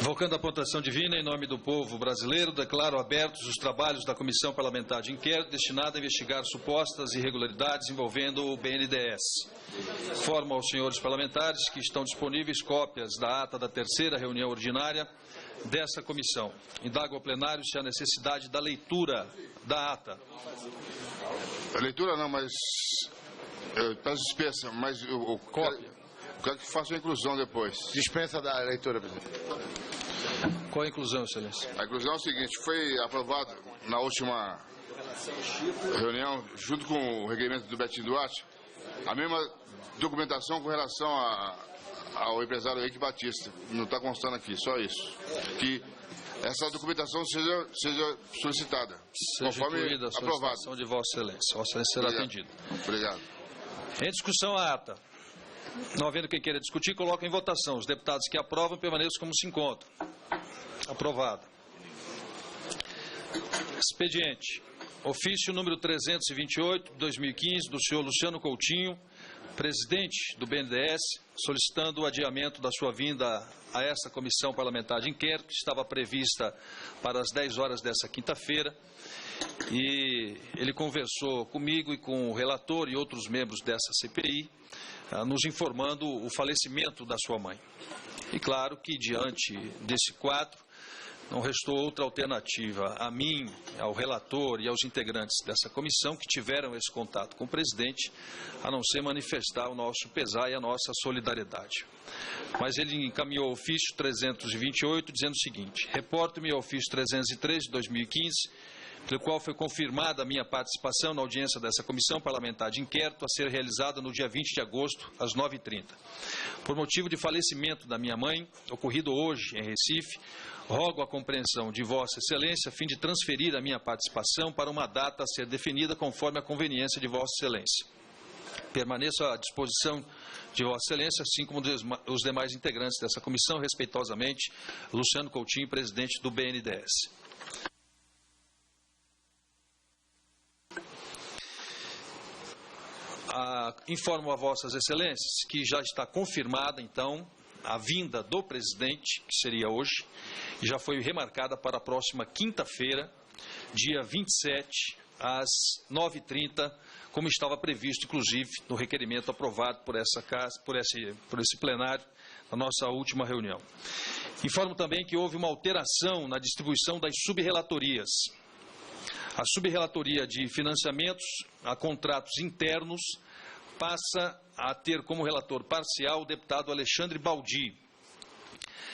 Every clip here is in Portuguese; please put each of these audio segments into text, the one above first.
Invocando a proteção divina, em nome do povo brasileiro, declaro abertos os trabalhos da Comissão Parlamentar de Inquérito destinada a investigar supostas irregularidades envolvendo o BNDES. Informo aos senhores parlamentares que estão disponíveis cópias da ata da terceira reunião ordinária dessa comissão. Indago ao plenário se há necessidade da leitura da ata. A leitura não, mas peço dispensa, mas eu quero que faça a inclusão depois. Dispensa da leitura, presidente. Qual a inclusão, excelência? A inclusão é o seguinte: foi aprovado na última reunião, junto com o requerimento do Betinho Duarte, a mesma documentação com relação ao empresário Henrique Batista. Não está constando aqui, só isso. Que essa documentação seja solicitada, conforme incluída a aprovado. solicitação de Vossa Excelência. Vossa Excelência será atendido. Obrigado. Em discussão a ata. Não havendo quem queira discutir, coloco em votação. Os deputados que aprovam permaneçam como se encontram. Aprovado. Expediente. Ofício número 328, de 2015, do senhor Luciano Coutinho, presidente do BNDES, solicitando o adiamento da sua vinda a essa comissão parlamentar de inquérito, que estava prevista para as 10 horas dessa quinta-feira. E ele conversou comigo e com o relator e outros membros dessa CPI, nos informando o falecimento da sua mãe. E claro que, diante desse quadro, não restou outra alternativa a mim, ao relator e aos integrantes dessa comissão que tiveram esse contato com o presidente, a não ser manifestar o nosso pesar e a nossa solidariedade. Mas ele encaminhou o ofício 328, dizendo o seguinte: reporto-me ao ofício 303 de 2015, pelo qual foi confirmada a minha participação na audiência dessa comissão parlamentar de inquérito a ser realizada no dia 20 de agosto, às 9h30. Por motivo de falecimento da minha mãe, ocorrido hoje em Recife, rogo a compreensão de Vossa Excelência a fim de transferir a minha participação para uma data a ser definida conforme a conveniência de Vossa Excelência. Permaneço à disposição de Vossa Excelência, assim como os demais integrantes dessa comissão, respeitosamente, Luciano Coutinho, presidente do BNDES. Informo a Vossas Excelências que já está confirmada, então, a vinda do presidente, que seria hoje, e já foi remarcada para a próxima quinta-feira, dia 27, às 9h30, como estava previsto, inclusive, no requerimento aprovado por essa casa, por esse plenário, na nossa última reunião. Informo também que houve uma alteração na distribuição das subrelatorias. A subrelatoria de financiamentos a contratos internos passa a ter como relator parcial o deputado Alexandre Baldi.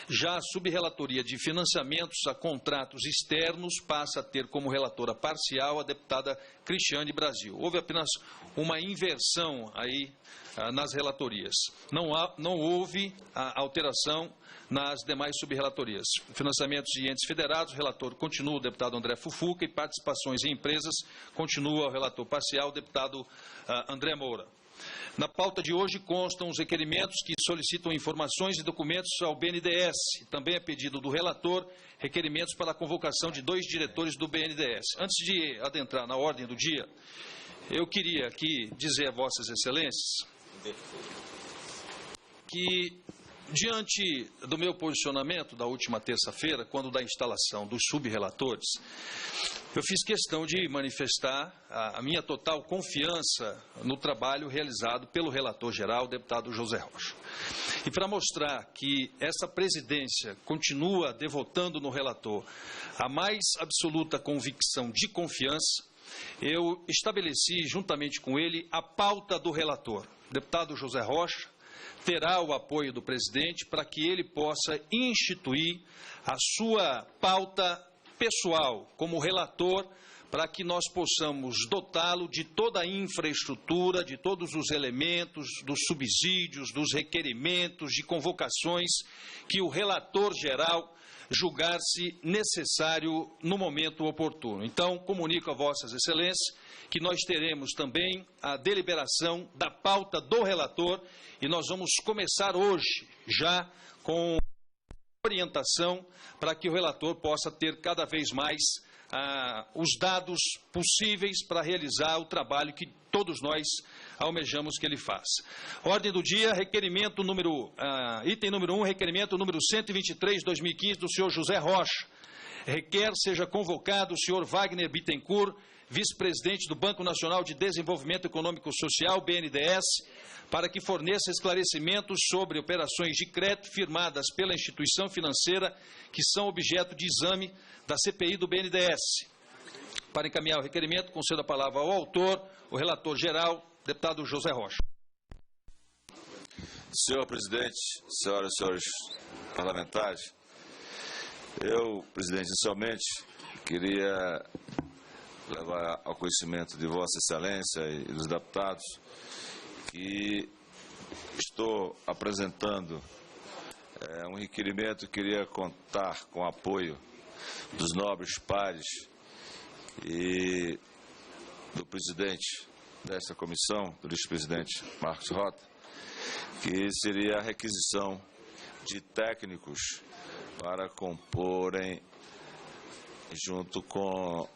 Já a subrelatoria de financiamentos a contratos externos passa a ter como relatora parcial a deputada Cristiane Brasil. Houve apenas uma inversão aí nas relatorias. Não houve alteração nas demais subrelatorias. Financiamentos de entes federados, o relator continua o deputado André Fufuca, e participações em empresas continua o relator parcial, o deputado André Moura. Na pauta de hoje constam os requerimentos que solicitam informações e documentos ao BNDES. Também é pedido do relator requerimentos para a convocação de 2 diretores do BNDES. Antes de adentrar na ordem do dia, eu queria aqui dizer a Vossas Excelências que, diante do meu posicionamento da última terça-feira, quando da instalação dos subrelatores, eu fiz questão de manifestar a minha total confiança no trabalho realizado pelo relator-geral, o deputado José Rocha. E para mostrar que essa presidência continua devotando no relator a mais absoluta convicção de confiança, eu estabeleci, juntamente com ele, a pauta do relator. O deputado José Rocha terá o apoio do presidente para que ele possa instituir a sua pauta pessoal como relator, para que nós possamos dotá-lo de toda a infraestrutura, de todos os elementos, dos subsídios, dos requerimentos, de convocações que o relator geral julgar-se necessário no momento oportuno. Então, comunico a Vossas Excelências que nós teremos também a deliberação da pauta do relator e nós vamos começar hoje já com orientação para que o relator possa ter cada vez mais os dados possíveis para realizar o trabalho que todos nós almejamos que ele faça. Ordem do dia, requerimento item número 1, requerimento número 123/2015 do senhor José Rocha. Requer seja convocado o senhor Wagner Bittencourt, vice-presidente do Banco Nacional de Desenvolvimento Econômico e Social, BNDES, para que forneça esclarecimentos sobre operações de crédito firmadas pela instituição financeira que são objeto de exame da CPI do BNDES. Para encaminhar o requerimento, concedo a palavra ao autor, o relator geral, deputado José Rocha. Senhor presidente, senhoras e senhores parlamentares, eu, presidente, inicialmente, queria levar ao conhecimento de Vossa Excelência e dos deputados que estou apresentando um requerimento que queria contar com o apoio dos nobres pares e do presidente desta comissão, do vice-presidente Marcos Rota, que seria a requisição de técnicos para comporem, junto com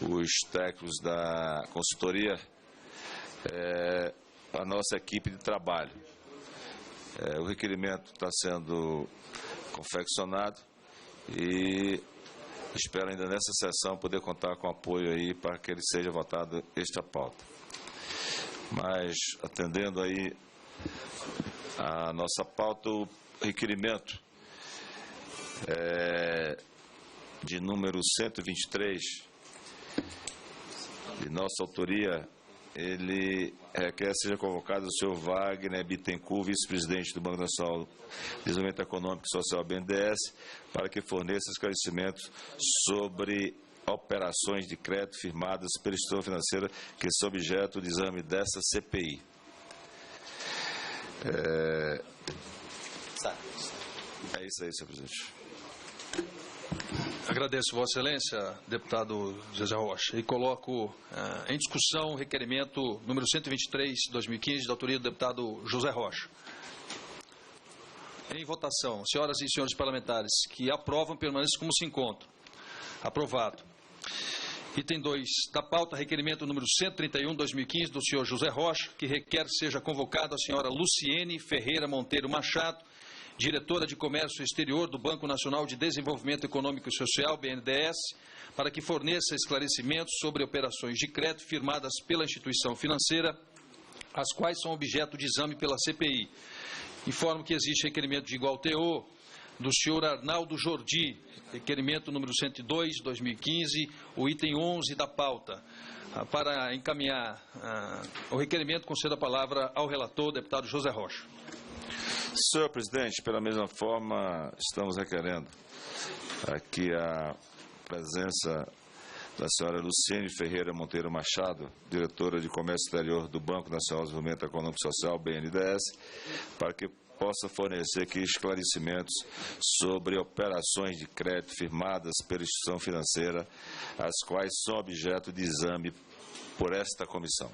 os técnicos da consultoria, a nossa equipe de trabalho. O requerimento está sendo confeccionado e espero ainda nessa sessão poder contar com apoio aí para que ele seja votado esta pauta. Mas, atendendo aí a nossa pauta, o requerimento de número 123, de nossa autoria, ele requer seja convocado o senhor Wagner Bittencourt, vice-presidente do Banco Nacional de Desenvolvimento Econômico e Social, BNDES, para que forneça esclarecimentos sobre operações de crédito firmadas pela instituição financeira que são objeto de exame dessa CPI. É isso aí, senhor presidente. Agradeço, Vossa Excelência, deputado José Rocha, e coloco em discussão o requerimento número 123/2015, da autoria do deputado José Rocha. Em votação, senhoras e senhores parlamentares que aprovam, permaneçam como se encontram. Aprovado. Item 2 da pauta, requerimento número 131/2015, do senhor José Rocha, que requer seja convocada a senhora Luciene Ferreira Monteiro Machado, diretora de Comércio Exterior do Banco Nacional de Desenvolvimento Econômico e Social, BNDES, para que forneça esclarecimentos sobre operações de crédito firmadas pela instituição financeira, as quais são objeto de exame pela CPI. Informo que existe requerimento de igual teor do senhor Arnaldo Jordi, requerimento número 102/2015, o item 11 da pauta. Para encaminhar o requerimento, concedo a palavra ao relator, deputado José Rocha. Senhor presidente, pela mesma forma, estamos requerendo aqui a presença da senhora Luciene Ferreira Monteiro Machado, diretora de Comércio Exterior do Banco Nacional de Desenvolvimento Econômico e Social, BNDES, para que possa fornecer aqui esclarecimentos sobre operações de crédito firmadas pela instituição financeira, as quais são objeto de exame por esta comissão.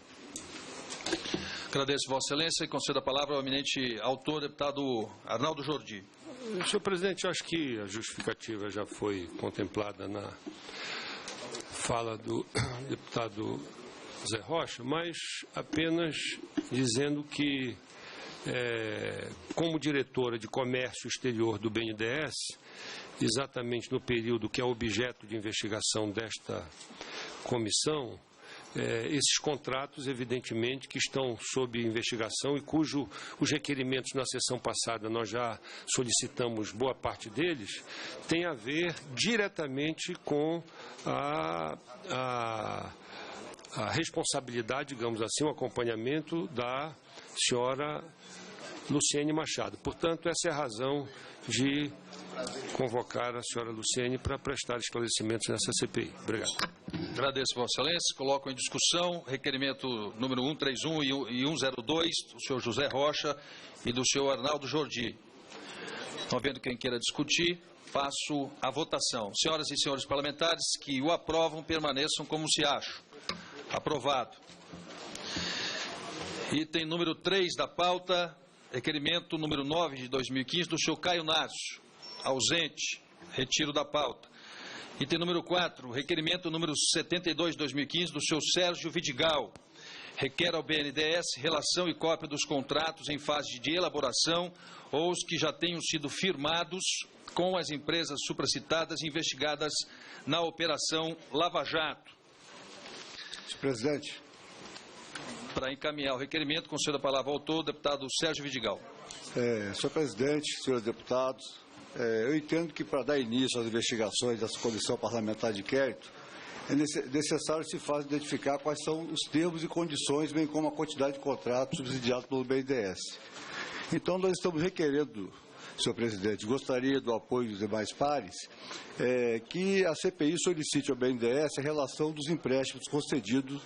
Agradeço, Vossa Excelência, e concedo a palavra ao eminente autor, deputado Arnaldo Jordi. Senhor presidente, acho que a justificativa já foi contemplada na fala do deputado Zé Rocha, mas apenas dizendo que, como diretora de Comércio Exterior do BNDES, exatamente no período que é objeto de investigação desta comissão, esses contratos, evidentemente, que estão sob investigação e os requerimentos na sessão passada nós já solicitamos boa parte deles, tem a ver diretamente com a responsabilidade, digamos assim, o acompanhamento da senhora Luciene Machado. Portanto, essa é a razão de convocar a senhora Luciene para prestar esclarecimentos nessa CPI. Obrigado. Agradeço, Vossa Excelência. Coloco em discussão requerimento número 131 e 102 do senhor José Rocha e do senhor Arnaldo Jordi. Não havendo quem queira discutir, passo a votação. Senhoras e senhores parlamentares que o aprovam, permaneçam como se acham. Aprovado. Item número 3 da pauta, requerimento número 9 de 2015 do senhor Caio Nácio, ausente, retiro da pauta. Item número 4, requerimento número 72 de 2015 do senhor Sérgio Vidigal, requer ao BNDES relação e cópia dos contratos em fase de elaboração ou os que já tenham sido firmados com as empresas supracitadas investigadas na Operação Lava Jato. Senhor presidente. Para encaminhar o requerimento, concedo a palavra ao autor, o deputado Sérgio Vidigal. Senhor presidente, senhores deputados, eu entendo que para dar início às investigações dessa comissão parlamentar de inquérito, é necessário se fazer identificar quais são os termos e condições, bem como a quantidade de contratos subsidiados pelo BNDES. Então, nós estamos requerendo, senhor presidente, gostaria do apoio dos demais pares, que a CPI solicite ao BNDES a relação dos empréstimos concedidos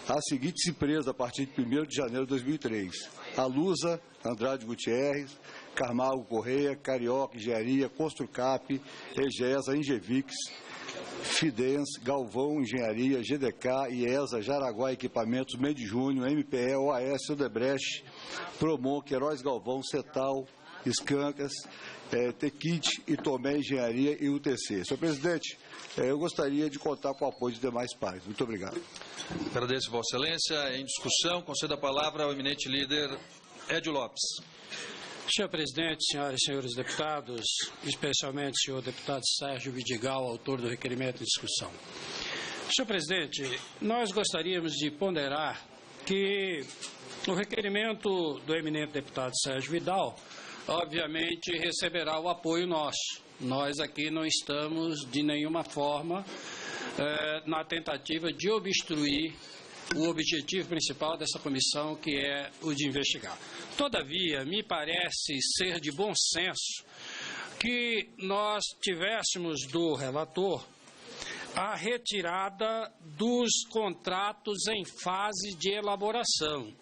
às seguintes empresas a partir de 1º de janeiro de 2003. A Lusa, Andrade Gutierrez, Camargo Correia, Carioca Engenharia, Construcap, EGESA, Ingevix, Fidens, Galvão Engenharia, GDK, IESA, Jaraguá Equipamentos, Mede Júnior, MPE, OAS, Odebrecht, Promon, Queiroz Galvão, Cetal, Escancas, Tequite, Itomé Engenharia e UTC. Senhor presidente, eu gostaria de contar com o apoio dos demais pares. Muito obrigado. Agradeço, Vossa Excelência. Em discussão, concedo a palavra ao eminente líder Edio Lopes. Senhor presidente, senhoras e senhores deputados, especialmente senhor deputado Sérgio Vidigal, autor do requerimento em discussão. Senhor presidente, nós gostaríamos de ponderar que o requerimento do eminente deputado Sérgio Vidal, obviamente, receberá o apoio nosso. Nós aqui não estamos, de nenhuma forma, na tentativa de obstruir o objetivo principal dessa comissão, que é o de investigar. Todavia, me parece ser de bom senso que nós tivéssemos do relator a retirada dos contratos em fase de elaboração,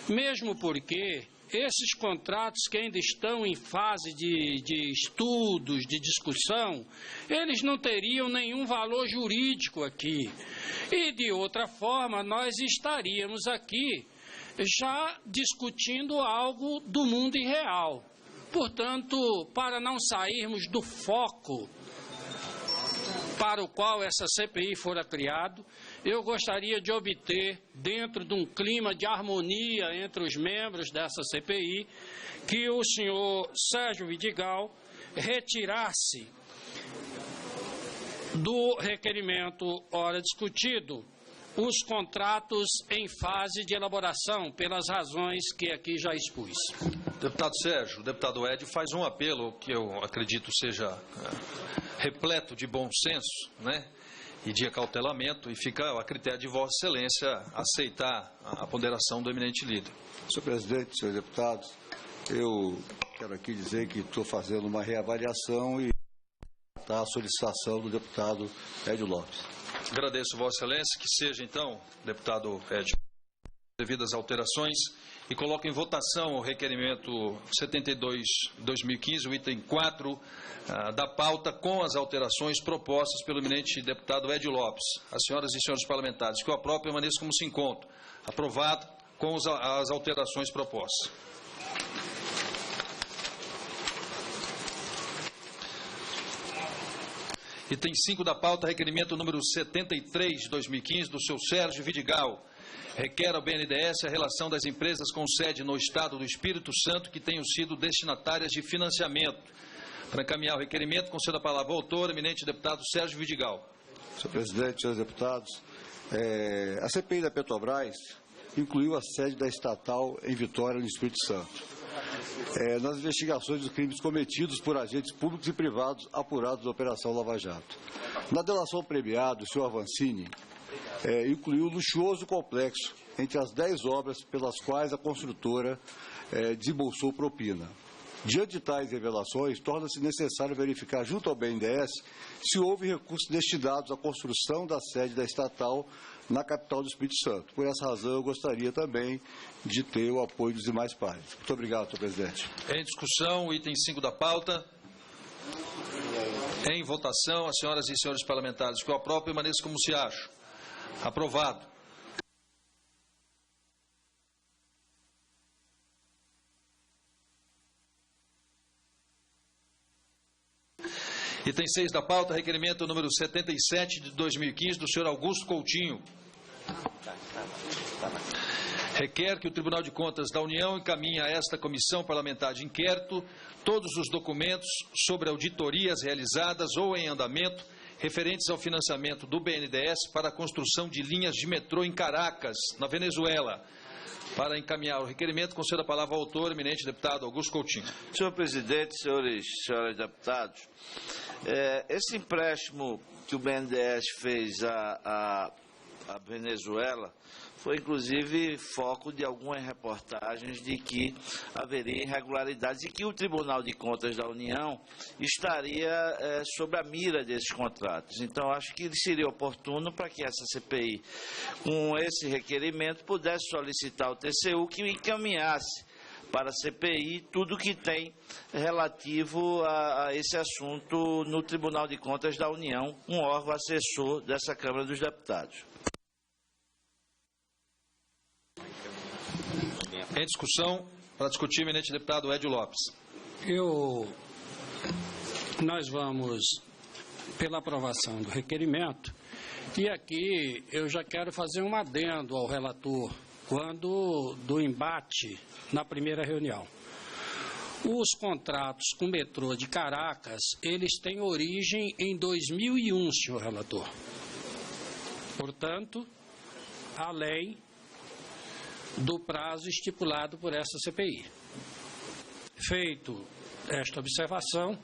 mesmo porque esses contratos que ainda estão em fase de estudos, de discussão, eles não teriam nenhum valor jurídico aqui. E, de outra forma, nós estaríamos aqui já discutindo algo do mundo irreal. Portanto, para não sairmos do foco para o qual essa CPI fora criada, eu gostaria de obter, dentro de um clima de harmonia entre os membros dessa CPI, que o senhor Sérgio Vidigal retirasse do requerimento ora discutido os contratos em fase de elaboração, pelas razões que aqui já expus. Deputado Sérgio, o deputado Edio faz um apelo que eu acredito seja repleto de bom senso, né? E de acautelamento, e fica a critério de Vossa Excelência aceitar a ponderação do eminente líder. Senhor presidente, senhores deputados, eu quero aqui dizer que estou fazendo uma reavaliação e a solicitação do deputado Edio Lopes. Agradeço, Vossa Excelência, que seja, então, deputado Edio, devidas alterações, e coloco em votação o requerimento 72/2015, o item 4 da pauta, com as alterações propostas pelo eminente deputado Edio Lopes. As senhoras e senhores parlamentares, que o aprovem, permaneça como se encontra. Aprovado com as alterações propostas. Item 5 da pauta, requerimento número 73/2015, do seu Sérgio Vidigal. Requer ao BNDES a relação das empresas com sede no Estado do Espírito Santo que tenham sido destinatárias de financiamento. Para encaminhar o requerimento, concedo a palavra ao autor, eminente deputado Sérgio Vidigal. Senhor presidente, senhores deputados, a CPI da Petrobras incluiu a sede da estatal em Vitória, no Espírito Santo. Nas investigações dos crimes cometidos por agentes públicos e privados apurados da Operação Lava Jato. Na delação premiada, o senhor Avancini incluiu o luxuoso complexo entre as 10 obras pelas quais a construtora desembolsou propina. Diante de tais revelações, torna-se necessário verificar junto ao BNDES se houve recursos destinados à construção da sede da estatal na capital do Espírito Santo. Por essa razão, eu gostaria também de ter o apoio dos demais pares. Muito obrigado, senhor presidente. Em discussão, o item 5 da pauta. Em votação, as senhoras e senhores parlamentares, que o aprovem, permaneça como se acha. Aprovado. Item 6 da pauta, requerimento número 77/2015, do senhor Augusto Coutinho. requer que o Tribunal de Contas da União encaminhe a esta Comissão Parlamentar de Inquérito todos os documentos sobre auditorias realizadas ou em andamento referentes ao financiamento do BNDES para a construção de linhas de metrô em Caracas, na Venezuela. Para encaminhar o requerimento, concedo a palavra ao autor, eminente deputado Augusto Coutinho. Senhor presidente, senhores e senhoras deputados, esse empréstimo que o BNDES fez à Venezuela foi, inclusive, foco de algumas reportagens de que haveria irregularidades e que o Tribunal de Contas da União estaria sob a mira desses contratos. Então, acho que seria oportuno para que essa CPI, com esse requerimento, pudesse solicitar ao TCU que encaminhasse para a CPI tudo que tem relativo a esse assunto no Tribunal de Contas da União, um órgão assessor dessa Câmara dos Deputados. Em discussão, para discutir, eminente deputado Edio Lopes. Nós vamos pela aprovação do requerimento e aqui eu já quero fazer um adendo ao relator quando do embate na primeira reunião. Os contratos com o metrô de Caracas, eles têm origem em 2001, senhor relator. Portanto, além do prazo estipulado por essa CPI. Feito esta observação,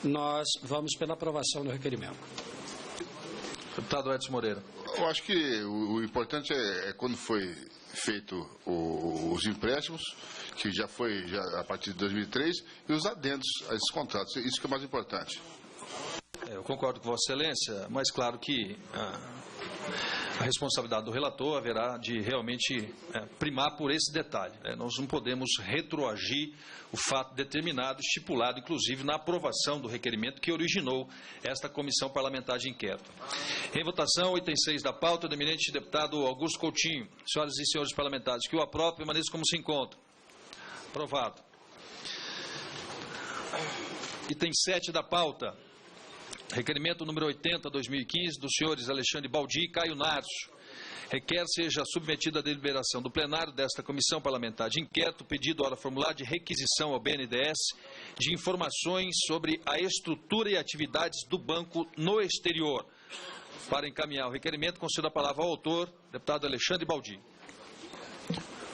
nós vamos pela aprovação do requerimento. Deputado Edson Moreira. Eu acho que o importante é quando foi feito os empréstimos, que já foi a partir de 2003, e os adendos a esses contratos. Isso que é mais importante. Eu concordo com Vossa Excelência, mas claro que a responsabilidade do relator haverá de realmente primar por esse detalhe. Nós não podemos retroagir o fato determinado, estipulado, inclusive, na aprovação do requerimento que originou esta Comissão Parlamentar de Inquérito. Em votação, o item 6 da pauta, do eminente deputado Augusto Coutinho. Senhoras e senhores parlamentares, que o aprovem, permaneça como se encontra. Aprovado. Item 7 da pauta. Requerimento número 80/2015 dos senhores Alexandre Baldi e Caio Narcio. Requer seja submetido à deliberação do plenário desta Comissão Parlamentar de Inquérito pedido hora formular de requisição ao BNDES de informações sobre a estrutura e atividades do banco no exterior. Para encaminhar o requerimento, concedo a palavra ao autor, deputado Alexandre Baldi.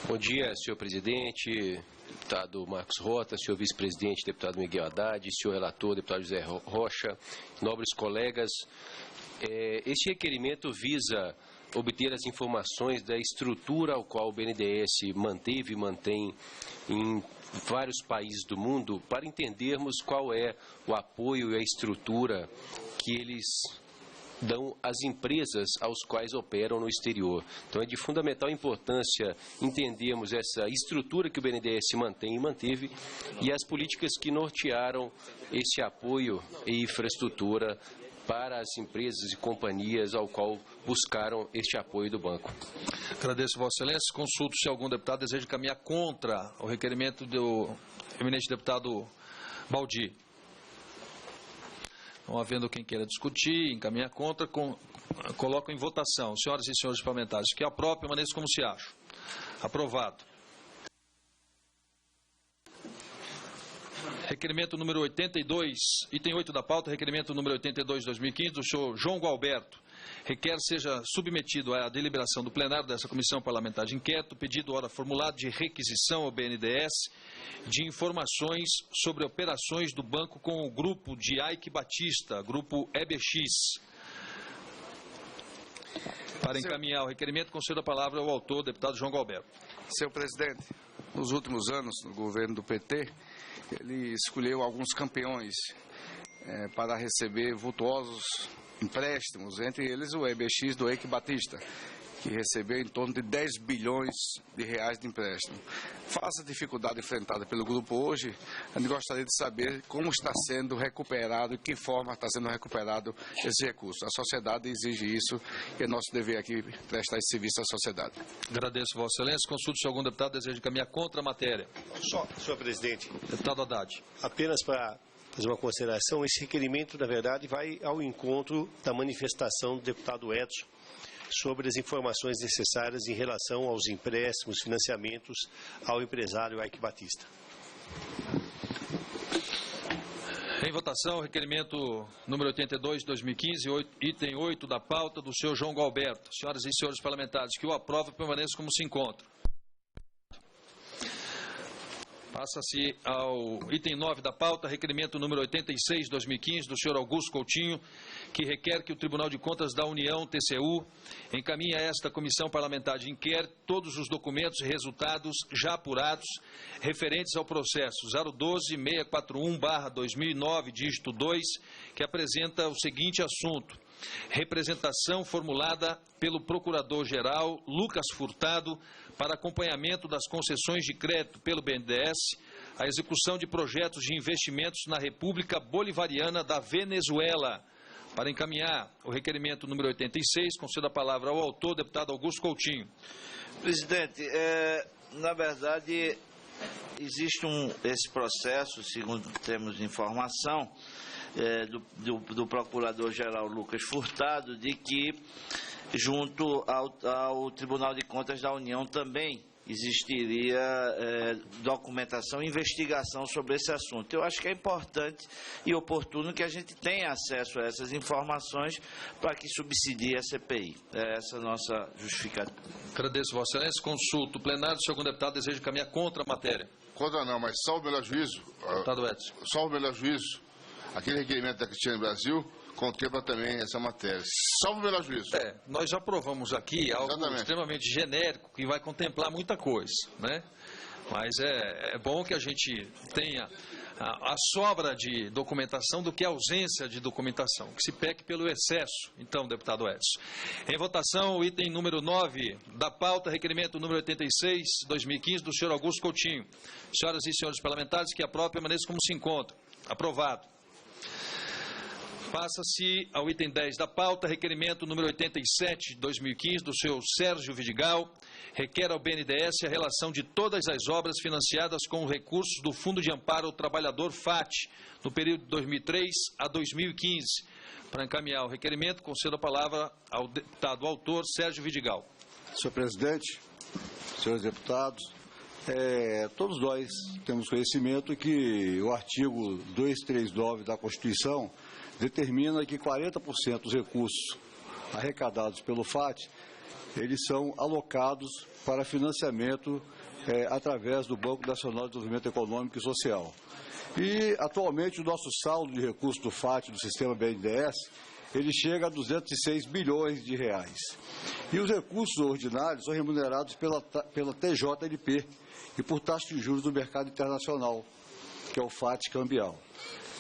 Bom dia, senhor presidente, deputado Marcos Rota, senhor vice-presidente, deputado Miguel Haddad, senhor relator, deputado José Rocha, nobres colegas. Este requerimento visa obter as informações da estrutura ao qual o BNDES manteve e mantém em vários países do mundo para entendermos qual é o apoio e a estrutura que eles dão às empresas aos quais operam no exterior. Então é de fundamental importância entendermos essa estrutura que o BNDES mantém e manteve e as políticas que nortearam esse apoio e infraestrutura para as empresas e companhias ao qual buscaram este apoio do banco. Agradeço, Vossa Excelência. Consulto se algum deputado deseja caminhar contra o requerimento do eminente deputado Baldi. Não havendo quem queira discutir, encaminhar contra, coloco em votação. Senhoras e senhores parlamentares, que aprovem, permaneça como se acha. Aprovado. Requerimento número 82, item 8 da pauta, requerimento número 82/2015, do senhor João Gualberto. Requer seja submetido à deliberação do plenário dessa Comissão Parlamentar de Inquérito pedido hora formulado de requisição ao BNDES de informações sobre operações do banco com o grupo de Ike Batista, grupo EBX. Para encaminhar o requerimento, concedo a palavra ao autor, deputado João Gualberto. Senhor presidente, nos últimos anos, no governo do PT, ele escolheu alguns campeões para receber vultuosos empréstimos, entre eles o EBX do Ike Batista, que recebeu em torno de 10 bilhões de reais de empréstimo. Face à dificuldade enfrentada pelo grupo hoje, a gente gostaria de saber como está sendo recuperado e que forma está sendo recuperado esse recurso. A sociedade exige isso e é nosso dever aqui prestar esse serviço à sociedade. Agradeço, Vossa Excelência. Consulto se algum deputado deseja caminhar contra a matéria. Só, senhor presidente. Deputado Haddad. Apenas para fazer uma consideração, esse requerimento, na verdade, vai ao encontro da manifestação do deputado Edson, sobre as informações necessárias em relação aos empréstimos, financiamentos ao empresário Eike Batista. Em votação, o requerimento número 82 de 2015, item 8 da pauta do senhor João Galberto. Senhoras e senhores parlamentares, que o aprovam permaneçam como se encontram. Passa-se ao item 9 da pauta, requerimento número 86 de 2015 do senhor Augusto Coutinho, que requer que o Tribunal de Contas da União, TCU, encaminhe a esta Comissão Parlamentar de Inquérito todos os documentos e resultados já apurados referentes ao processo 012-641/2009, dígito 2, que apresenta o seguinte assunto: representação formulada pelo Procurador-Geral Lucas Furtado para acompanhamento das concessões de crédito pelo BNDES, a execução de projetos de investimentos na República Bolivariana da Venezuela. Para encaminhar o requerimento número 86, concedo a palavra ao autor, deputado Augusto Coutinho. Presidente, na verdade, existe esse processo, segundo temos informação, do Procurador-Geral Lucas Furtado, de que, junto ao Tribunal de Contas da União, também existiria documentação e investigação sobre esse assunto. Eu acho que é importante e oportuno que a gente tenha acesso a essas informações para que subsidie a CPI. É essa a nossa justificativa. Agradeço, Vossa Excelência. Consulto o plenário. O segundo deputado deseja encaminhar contra a matéria. Contra não, mas salvo o melhor juízo. Deputado Edson. Salvo o melhor juízo. Aquele requerimento da Cristiane Brasil contempla também essa matéria. Salvo o melhor juízo. Nós já aprovamos aqui algo extremamente genérico que vai contemplar muita coisa, né? Mas é bom que a gente tenha a sobra de documentação do que a ausência de documentação, que se peque pelo excesso. Então, deputado Edson. Em votação, o item número 9 da pauta, requerimento número 86, 2015, do senhor Augusto Coutinho. Senhoras e senhores parlamentares, que aprovam, permaneçam como se encontram. Aprovado. Passa-se ao item 10 da pauta, requerimento número 87 de 2015, do senhor Sérgio Vidigal, requer ao BNDES a relação de todas as obras financiadas com recursos do Fundo de Amparo ao Trabalhador FAT, no período de 2003 a 2015. Para encaminhar o requerimento, concedo a palavra ao deputado autor, Sérgio Vidigal. Senhor presidente, senhores deputados, todos nós temos conhecimento que o artigo 239 da Constituição determina que 40% dos recursos arrecadados pelo FAT, eles são alocados para financiamento através do Banco Nacional de Desenvolvimento Econômico e Social. E, atualmente, o nosso saldo de recursos do FAT, do sistema BNDES, ele chega a 206 bilhões de reais. E os recursos ordinários são remunerados pela TJLP e por taxa de juros do mercado internacional, que é o FAT cambial.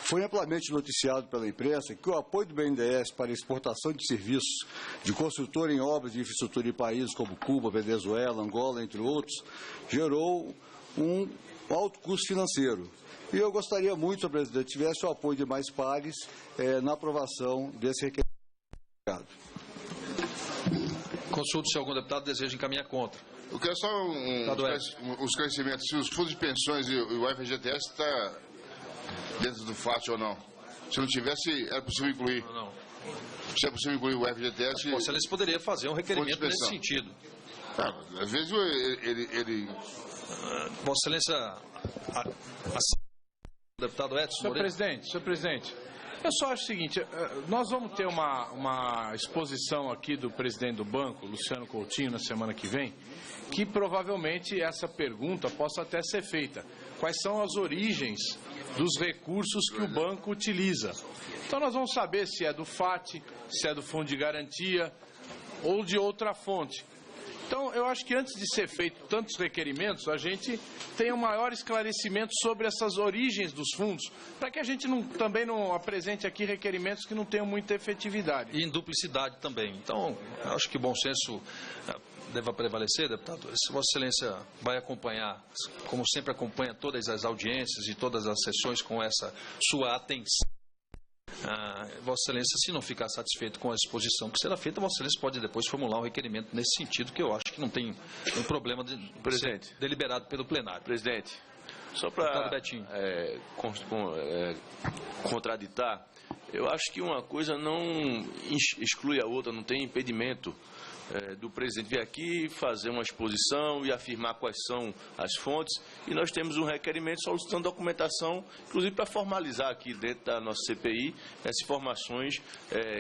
Foi amplamente noticiado pela imprensa que o apoio do BNDES para a exportação de serviços de construtor em obras de infraestrutura em países como Cuba, Venezuela, Angola, entre outros, gerou um alto custo financeiro. E eu gostaria muito, senhor presidente, que tivesse o apoio de mais pares na aprovação desse requerimento. Consulto se algum deputado deseja encaminhar contra. Eu quero só um esclarecimento. Se os fundos de pensões e o FGTS está dentro do FAT ou não. Se não tivesse, era possível incluir. Não. Se é possível incluir o FGTS... Vossa Excelência poderia fazer um requerimento nesse sentido. Às vezes ele... Vossa Excelência... Deputado Edson Moreira. Senhor presidente, eu só acho o seguinte, nós vamos ter uma exposição aqui do presidente do banco, Luciano Coutinho, na semana que vem, que provavelmente essa pergunta possa até ser feita. Quais são as origens dos recursos que o banco utiliza? Então nós vamos saber se é do FAT, se é do Fundo de Garantia ou de outra fonte. Então, eu acho que antes de ser feito tantos requerimentos, a gente tenha um maior esclarecimento sobre essas origens dos fundos, para que a gente também não apresente aqui requerimentos que não tenham muita efetividade. E em duplicidade também. Então, eu acho que o bom senso deva prevalecer, deputado. Se Vossa Excelência vai acompanhar, como sempre acompanha todas as audiências e todas as sessões com essa sua atenção, Vossa Excelência, se não ficar satisfeito com a exposição que será feita, Vossa Excelência pode depois formular um requerimento nesse sentido, que eu acho que não tem um problema de ser deliberado pelo plenário. Presidente, só para contraditar, eu acho que uma coisa não exclui a outra, não tem impedimento do presidente vir aqui, fazer uma exposição e afirmar quais são as fontes. E nós temos um requerimento solicitando documentação, inclusive para formalizar aqui dentro da nossa CPI essas informações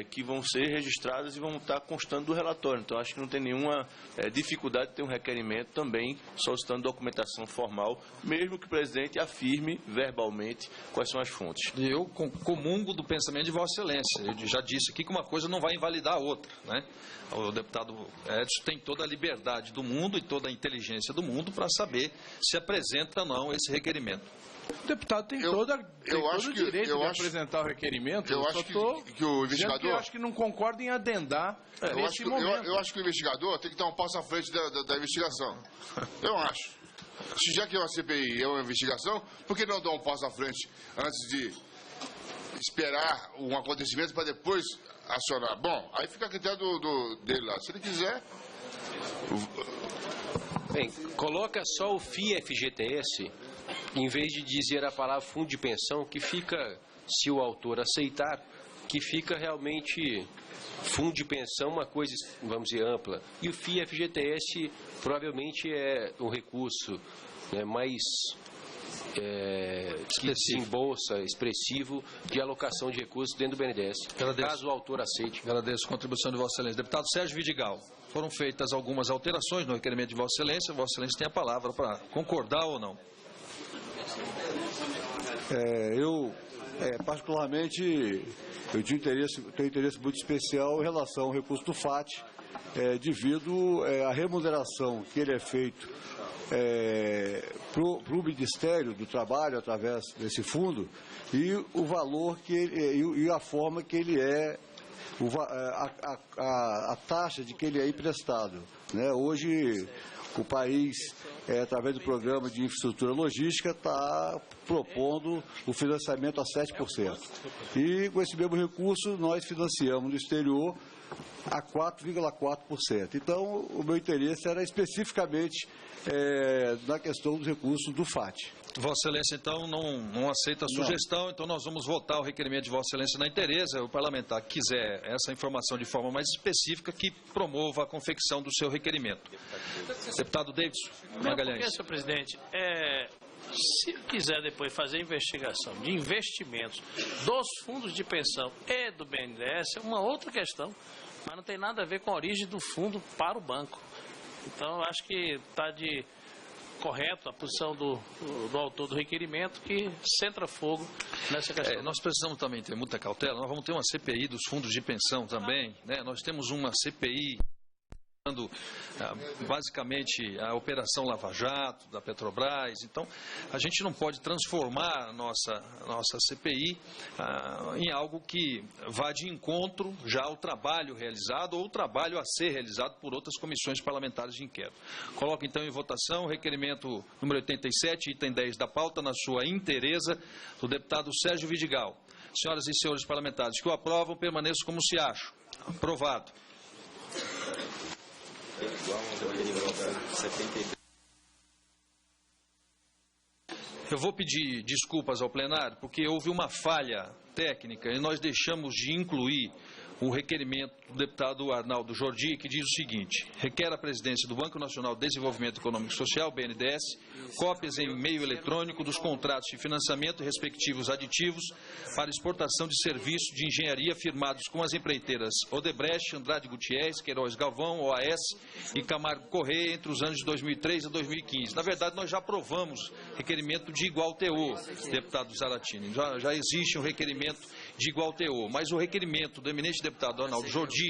que vão ser registradas e vão estar constando do relatório. Então, acho que não tem nenhuma dificuldade de ter um requerimento também solicitando documentação formal, mesmo que o presidente afirme verbalmente quais são as fontes. Eu comungo do pensamento de Vossa Excelência. Eu já disse aqui que uma coisa não vai invalidar a outra, né? O deputado Edson tem toda a liberdade do mundo e toda a inteligência do mundo para saber se apresenta ou não esse requerimento. O deputado tem todo o direito de apresentar o requerimento. Eu acho que o investigador... Eu acho que não concordo em adendar nesse momento. Eu acho que o investigador tem que dar um passo à frente da investigação. Eu acho. Se já que é uma CPI, é uma investigação, por que não dar um passo à frente antes de esperar um acontecimento para depois acionar? Bom, aí fica a critério dele lá. Se ele quiser... Bem, coloca só o FIE-FGTS, em vez de dizer a palavra fundo de pensão, que fica, se o autor aceitar, que fica realmente fundo de pensão uma coisa, vamos dizer, ampla. E o FIE-FGTS provavelmente é um recurso mais que se embolsa, expressivo, de alocação de recursos dentro do BNDES, caso o autor aceite. Agradeço a contribuição de Vossa Excelência. Deputado Sérgio Vidigal, foram feitas algumas alterações no requerimento de Vossa Excelência. Vossa Excelência tem a palavra para concordar ou não. Particularmente, eu tenho interesse muito especial em relação ao recurso do FAT, devido à remuneração que ele é feito para o Ministério do Trabalho, através desse fundo, e o valor e a forma que ele a taxa de que ele é emprestado, né? Hoje, o país, através do programa de infraestrutura logística, está propondo o financiamento a 7%. E com esse mesmo recurso, nós financiamos no exterior a 4,4%. Então, o meu interesse era especificamente na questão dos recursos do FAT. Vossa Excelência, então, não aceita a sugestão, então nós vamos votar o requerimento de Vossa Excelência na inteireza. O parlamentar que quiser essa informação de forma mais específica, que promova a confecção do seu requerimento. Deputado Davidson Magalhães. Porque, senhor presidente, se quiser depois fazer investigação de investimentos dos fundos de pensão e do BNDES, é uma outra questão, mas não tem nada a ver com a origem do fundo para o banco. Então, eu acho que está de correto a posição do autor do requerimento, que centra fogo nessa questão. Nós precisamos também ter muita cautela. Nós vamos ter uma CPI dos fundos de pensão também, né? Nós temos uma CPI basicamente a Operação Lava Jato da Petrobras. Então, a gente não pode transformar a nossa CPI em algo que vá de encontro já ao trabalho realizado ou o trabalho a ser realizado por outras comissões parlamentares de inquérito. Coloco então em votação o requerimento número 87, item 10 da pauta, na sua inteireza, do deputado Sérgio Vidigal. Senhoras e senhores parlamentares que o aprovam, permaneçam como se acham. Aprovado. Eu vou pedir desculpas ao plenário, porque houve uma falha técnica e nós deixamos de incluir o requerimento do deputado Arnaldo Jordi, que diz o seguinte: requer à presidência do Banco Nacional de Desenvolvimento Econômico e Social, BNDES, cópias em meio eletrônico dos contratos de financiamento e respectivos aditivos para exportação de serviços de engenharia firmados com as empreiteiras Odebrecht, Andrade Gutierrez, Queiroz Galvão, OAS e Camargo Correia entre os anos de 2003 a 2015. Na verdade, nós já aprovamos requerimento de igual teor, deputado Zaratini. Já existe um requerimento de igual teor, mas o requerimento do eminente deputado Arnaldo Jordi,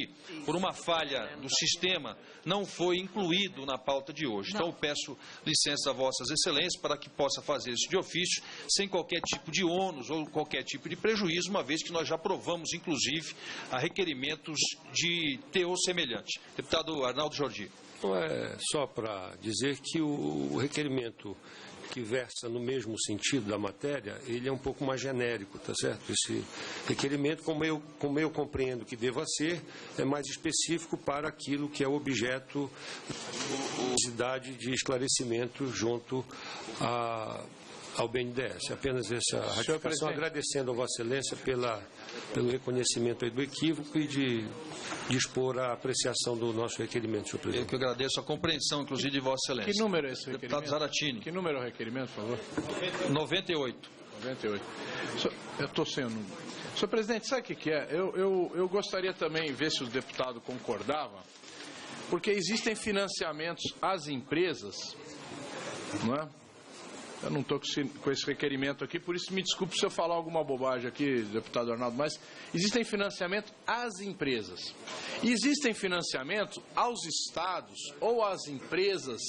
por uma falha do sistema, não foi incluído na pauta de hoje. Então, eu peço licença a Vossas Excelências para que possa fazer isso de ofício, sem qualquer tipo de ônus ou qualquer tipo de prejuízo, uma vez que nós já aprovamos, inclusive, a requerimentos de teor semelhante. Deputado Arnaldo Jordi. Então, só para dizer que o requerimento que versa no mesmo sentido da matéria, ele é um pouco mais genérico, tá certo? Esse requerimento, como eu compreendo que deva ser, é mais específico para aquilo que é o objeto da necessidade de esclarecimento junto ao BNDES. Apenas essa ratificação, agradecendo a Vossa Excelência pelo reconhecimento aí do equívoco e de expor a apreciação do nosso requerimento, senhor presidente. Eu que agradeço a compreensão, inclusive, de Vossa Excelência. Que número é esse requerimento? Deputado Zaratini. Que número é o requerimento, por favor? 98. 98. Eu estou sem o número. Senhor presidente, sabe o que é? Eu gostaria também de ver se o deputado concordava, porque existem financiamentos às empresas, não é? Eu não estou com esse requerimento aqui, por isso me desculpe se eu falar alguma bobagem aqui, deputado Arnaldo, mas existem financiamentos às empresas. E existem financiamentos aos estados ou às empresas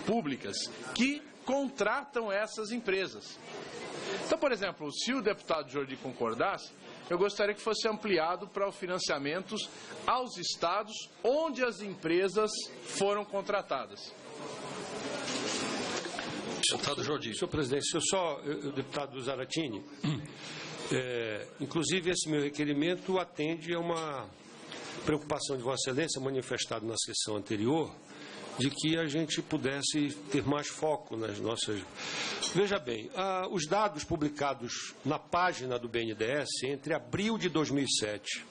públicas que contratam essas empresas. Então, por exemplo, se o deputado Jordi concordasse, eu gostaria que fosse ampliado para os financiamentos aos estados onde as empresas foram contratadas. Deputado Jordi. Senhor presidente, o deputado Zaratini, inclusive esse meu requerimento atende a uma preocupação de Vossa Excelência manifestada na sessão anterior, de que a gente pudesse ter mais foco nas nossas... Veja bem, os dados publicados na página do BNDES entre abril de 2007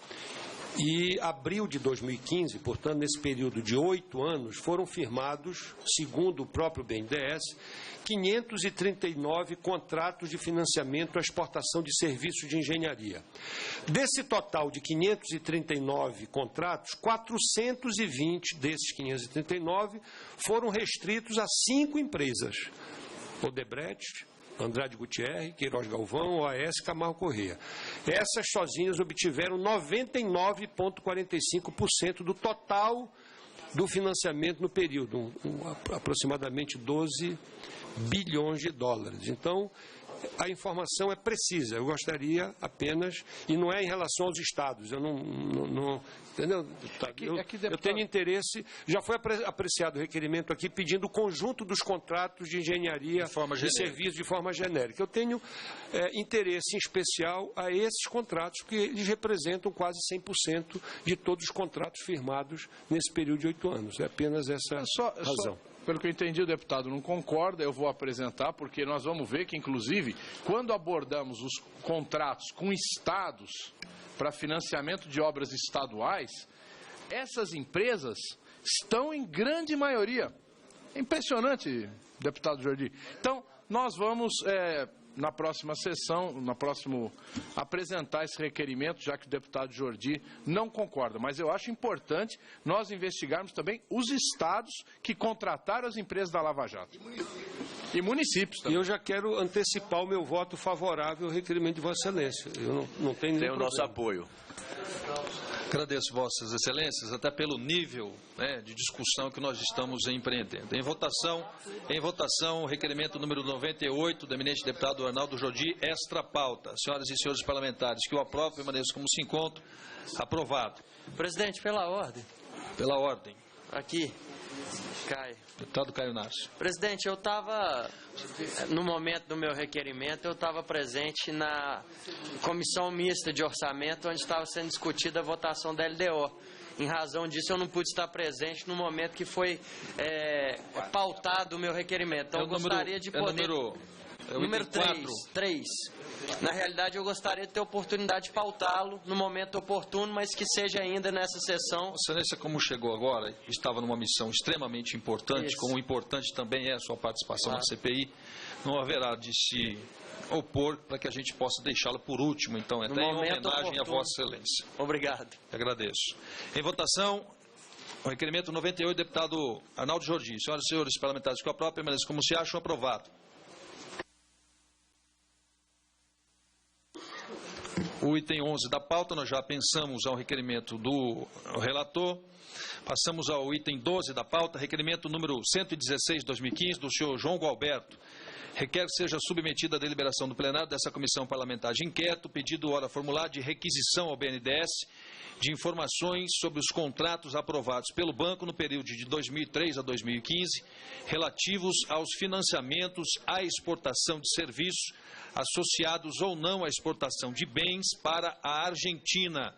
e abril de 2015, portanto, nesse período de 8 anos, foram firmados, segundo o próprio BNDES, 539 contratos de financiamento à exportação de serviços de engenharia. Desse total de 539 contratos, 420 desses 539 foram restritos a 5 empresas: Odebrecht, Andrade Gutierrez, Queiroz Galvão, OAS e Camargo Corrêa. Essas sozinhas obtiveram 99,45% do total do financiamento no período, aproximadamente 12 bilhões de dólares. Então, a informação é precisa. Eu gostaria apenas, e não é em relação aos estados, eu não entendeu? Eu tenho interesse, já foi apreciado o requerimento aqui pedindo o conjunto dos contratos de engenharia de serviços de forma genérica. Eu tenho interesse em especial a esses contratos, porque eles representam quase 100% de todos os contratos firmados nesse período de 8 anos. É apenas essa razão. Pelo que eu entendi, o deputado não concorda, eu vou apresentar, porque nós vamos ver que, inclusive, quando abordamos os contratos com estados para financiamento de obras estaduais, essas empresas estão em grande maioria. É impressionante, deputado Jordi. Então, nós vamos, na próxima sessão, apresentar esse requerimento, já que o deputado Jordi não concorda. Mas eu acho importante nós investigarmos também os estados que contrataram as empresas da Lava Jato. E municípios também. E eu já quero antecipar o meu voto favorável ao requerimento de Vossa Excelência. Eu não tenho nenhum problema. Tem o nosso apoio. Agradeço Vossas Excelências, até pelo nível de discussão que nós estamos empreendendo. Em votação, o requerimento número 98 do eminente deputado Arnaldo Jordi, extra pauta. Senhoras e senhores parlamentares, que o aprovem, permaneçam como se encontram. Aprovado. Presidente, pela ordem. Pela ordem. Aqui, Caio. Deputado Caio Narcio. Presidente, eu estava, no momento do meu requerimento, eu estava presente na comissão mista de orçamento, onde estava sendo discutida a votação da LDO. Em razão disso, eu não pude estar presente no momento que foi pautado o meu requerimento. Então, eu gostaria de poder... Número 3. Na realidade, eu gostaria de ter a oportunidade de pautá-lo no momento oportuno, mas que seja ainda nessa sessão. Excelência, como chegou agora, estava numa missão extremamente importante, Isso. como importante também é a sua participação na CPI, não haverá de se opor para que a gente possa deixá-lo por último. Então, até em homenagem a Vossa Excelência. Obrigado. Agradeço. Em votação, o requerimento 98, deputado Arnaldo Jordi. Senhoras e senhores parlamentares, que o aprovam, permaneçam como se acham, aprovado. O item 11 da pauta, nós já pensamos ao requerimento do relator. Passamos ao item 12 da pauta, requerimento número 116/2015, do senhor João Gualberto. Requer que seja submetida à deliberação do plenário dessa comissão parlamentar de inquérito, pedido ora formular de requisição ao BNDES de informações sobre os contratos aprovados pelo banco no período de 2003 a 2015, relativos aos financiamentos à exportação de serviços associados ou não à exportação de bens para a Argentina.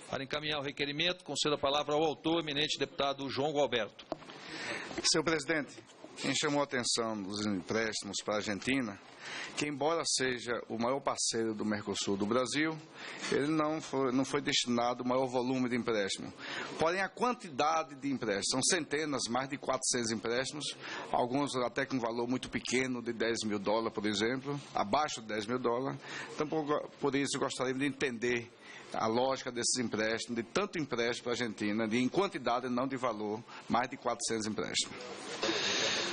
Para encaminhar o requerimento, concedo a palavra ao autor, eminente deputado João Gualberto. Senhor presidente, quem chamou a atenção dos empréstimos para a Argentina, que embora seja o maior parceiro do Mercosul do Brasil, ele não foi destinado o maior volume de empréstimo. Porém, a quantidade de empréstimos, são centenas, mais de 400 empréstimos, alguns até com valor muito pequeno, de $10 mil, por exemplo, abaixo de $10 mil. Então, por isso, gostaríamos de entender a lógica desses empréstimos, de tanto empréstimo para a Argentina, em quantidade, não de valor, mais de 400 empréstimos.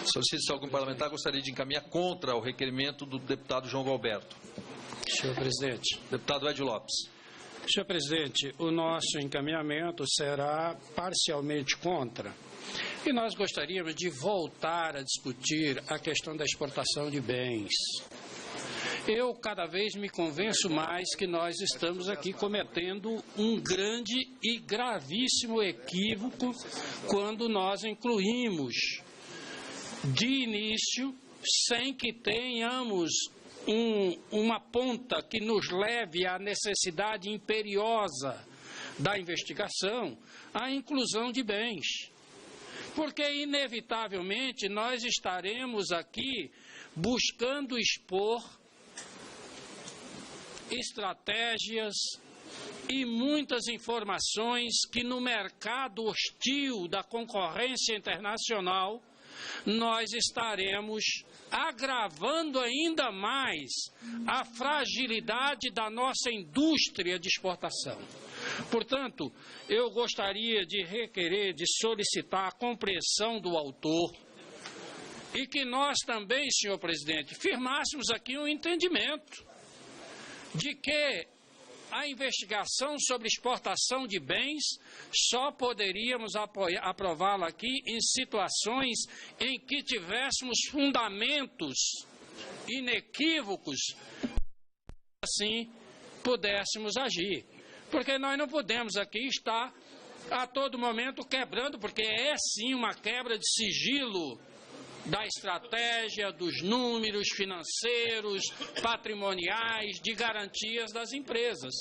Solicito se algum parlamentar gostaria de encaminhar contra o requerimento do deputado João Galberto. Senhor presidente. Deputado Ed Lopes. Senhor presidente, o nosso encaminhamento será parcialmente contra. E nós gostaríamos de voltar a discutir a questão da exportação de bens. Eu cada vez me convenço mais que nós estamos aqui cometendo um grande e gravíssimo equívoco quando nós incluímos de início, sem que tenhamos uma ponta que nos leve à necessidade imperiosa da investigação, a inclusão de bens. Porque, inevitavelmente, nós estaremos aqui buscando expor estratégias e muitas informações que, no mercado hostil da concorrência internacional, nós estaremos agravando ainda mais a fragilidade da nossa indústria de exportação. Portanto, eu gostaria de requerer, de solicitar a compreensão do autor e que nós também, senhor presidente, firmássemos aqui um entendimento de que a investigação sobre exportação de bens só poderíamos aprová-la aqui em situações em que tivéssemos fundamentos inequívocos, assim pudéssemos agir. Porque nós não podemos aqui estar a todo momento quebrando, porque é sim uma quebra de sigilo da estratégia, dos números financeiros, patrimoniais, de garantias das empresas.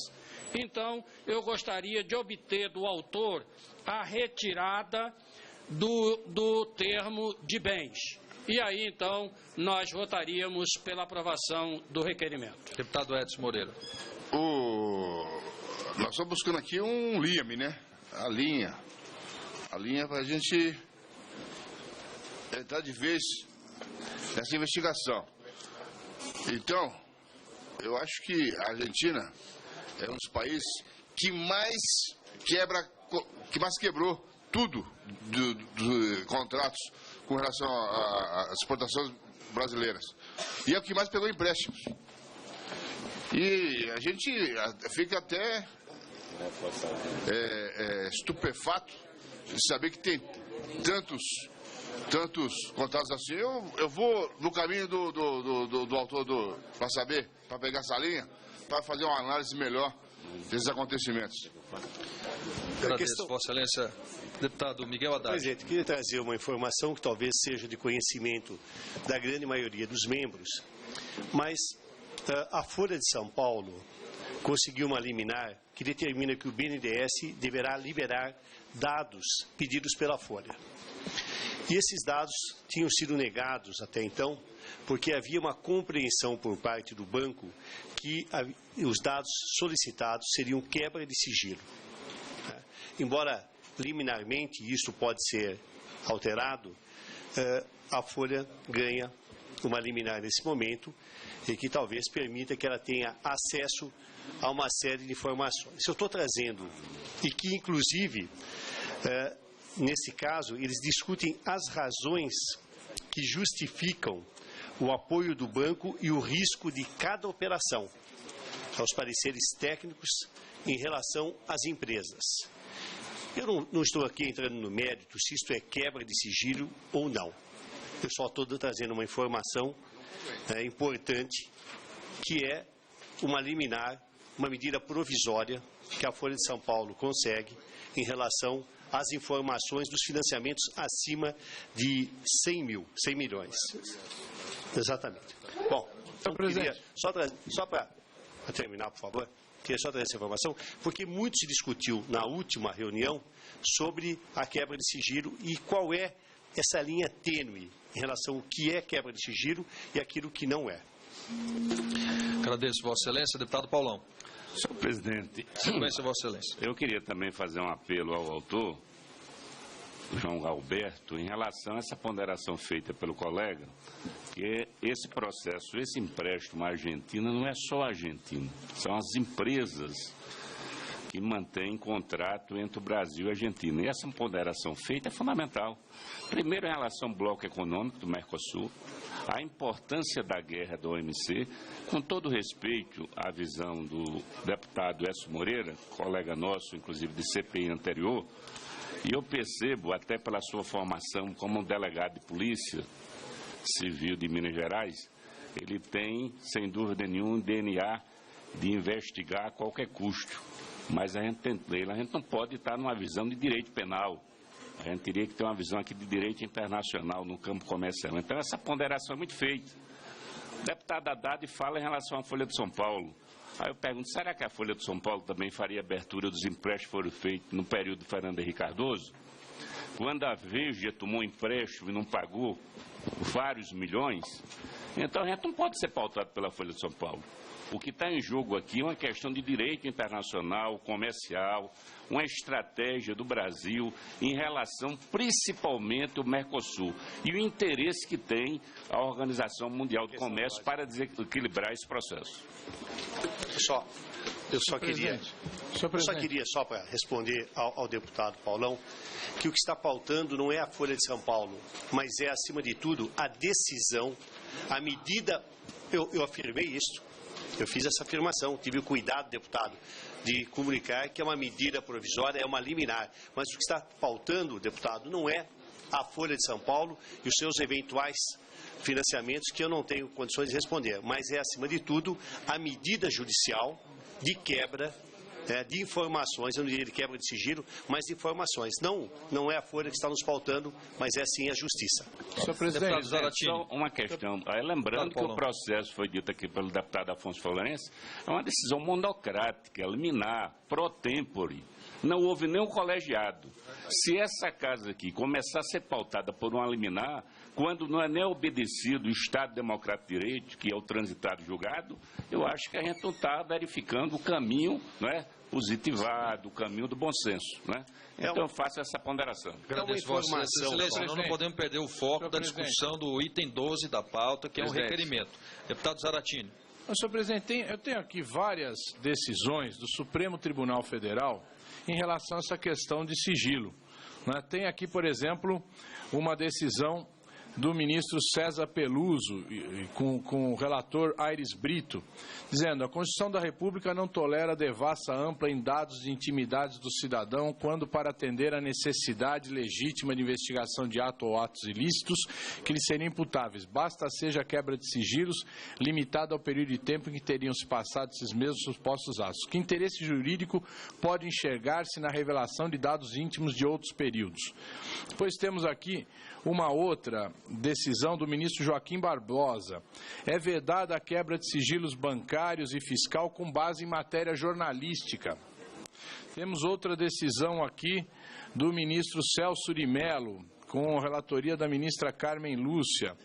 Então, eu gostaria de obter do autor a retirada do termo de bens. E aí, então, nós votaríamos pela aprovação do requerimento. Deputado Edson Moreira. Nós estamos buscando aqui um liame, né? A linha para a gente entrar de vez nessa investigação. Então, eu acho que a Argentina é um dos países que mais quebrou tudo dos contratos com relação às exportações brasileiras. E é o que mais pegou empréstimos. E a gente fica até estupefato de saber que tem tantos contratos assim. Eu vou no caminho do autor para saber, para pegar essa linha, para fazer uma análise melhor desses acontecimentos. Agradeço, Vossa Excelência. Deputado Miguel Haddad. Presidente, queria trazer uma informação que talvez seja de conhecimento da grande maioria dos membros, mas a Folha de São Paulo conseguiu uma liminar que determina que o BNDES deverá liberar dados pedidos pela Folha. E esses dados tinham sido negados até então, porque havia uma compreensão por parte do banco que os dados solicitados seriam quebra de sigilo. Embora liminarmente isso pode ser alterado, a Folha ganha uma liminar nesse momento e que talvez permita que ela tenha acesso a uma série de informações. Eu estou trazendo, e que inclusive, nesse caso, eles discutem as razões que justificam o apoio do banco e o risco de cada operação, aos pareceres técnicos em relação às empresas. Eu não estou aqui entrando no mérito se isto é quebra de sigilo ou não. Eu só estou trazendo uma informação importante, que é uma liminar, uma medida provisória que a Folha de São Paulo consegue em relação às informações dos financiamentos acima de 100 milhões. Exatamente. Bom, então, queria só para terminar, por favor, queria só trazer essa informação, porque muito se discutiu na última reunião sobre a quebra de sigilo e qual é essa linha tênue em relação ao que é quebra de sigilo e aquilo que não é. Agradeço, Vossa Excelência. Deputado Paulão. Senhor presidente, Sequência, Vossa Excelência. eu queria também fazer um apelo ao autor, João Alberto, em relação a essa ponderação feita pelo colega, que esse processo, esse empréstimo à Argentina não é só a Argentina, são as empresas que mantêm contrato entre o Brasil e a Argentina. E essa ponderação feita é fundamental. Primeiro, em relação ao bloco econômico do Mercosul, a importância da guerra da OMC, com todo respeito à visão do deputado Écio Moreira, colega nosso, inclusive de CPI anterior, e eu percebo, até pela sua formação como delegado de polícia civil de Minas Gerais, ele tem, sem dúvida nenhuma, um DNA de investigar a qualquer custo. Mas a gente não pode estar numa visão de direito penal. A gente teria que ter uma visão aqui de direito internacional no campo comercial. Então, essa ponderação é muito feita. O deputado Haddad fala em relação à Folha de São Paulo. Aí eu pergunto, será que a Folha de São Paulo também faria abertura dos empréstimos que foram feitos no período de Fernando Henrique Cardoso? Quando a Veja tomou empréstimo e não pagou vários milhões, então a gente não pode ser pautado pela Folha de São Paulo. O que está em jogo aqui é uma questão de direito internacional, comercial, uma estratégia do Brasil em relação principalmente ao Mercosul e o interesse que tem a Organização Mundial do Comércio para desequilibrar esse processo. Eu só queria, só para responder ao deputado Paulão, que o que está pautando não é a Folha de São Paulo, mas é, acima de tudo, a decisão, a medida, eu afirmei isso. Eu fiz essa afirmação, tive o cuidado, deputado, de comunicar que é uma medida provisória, é uma liminar. Mas o que está faltando, deputado, não é a Folha de São Paulo e os seus eventuais financiamentos, que eu não tenho condições de responder. Mas é, acima de tudo, a medida judicial de quebra de informações, eu não diria de quebra de sigilo, mas de informações. Não é a Folha que está nos pautando, mas é sim a Justiça. Senhor presidente, só uma questão. Lembrando que o processo foi dito aqui pelo deputado Afonso Florencio, é uma decisão monocrática, liminar, pro tempore. Não houve nenhum colegiado. Se essa casa aqui começar a ser pautada por uma liminar, quando não é nem obedecido o Estado Democrático de Direito, que é o transitado julgado, eu acho que a gente não está verificando o caminho, não é, positivado, o caminho do bom senso, não é? Então eu faço essa ponderação. Agradeço, Vossa Excelência. Nós não podemos perder o foco da discussão do item 12 da pauta, que é um requerimento. Deputado Zaratini. Senhor presidente, eu tenho aqui várias decisões do Supremo Tribunal Federal em relação a essa questão de sigilo. Tem aqui, por exemplo, uma decisão do ministro César Peluso, com o relator Aires Brito, dizendo: a Constituição da República não tolera devassa ampla em dados de intimidades do cidadão quando para atender à necessidade legítima de investigação de ato ou atos ilícitos que lhe seriam imputáveis. Basta seja a quebra de sigilos limitada ao período de tempo em que teriam se passado esses mesmos supostos atos. Que interesse jurídico pode enxergar-se na revelação de dados íntimos de outros períodos? Depois temos aqui uma outra decisão do ministro Joaquim Barbosa. É vedada a quebra de sigilos bancários e fiscal com base em matéria jornalística. Temos outra decisão aqui do ministro Celso de Mello, com a relatoria da ministra Carmen Lúcia.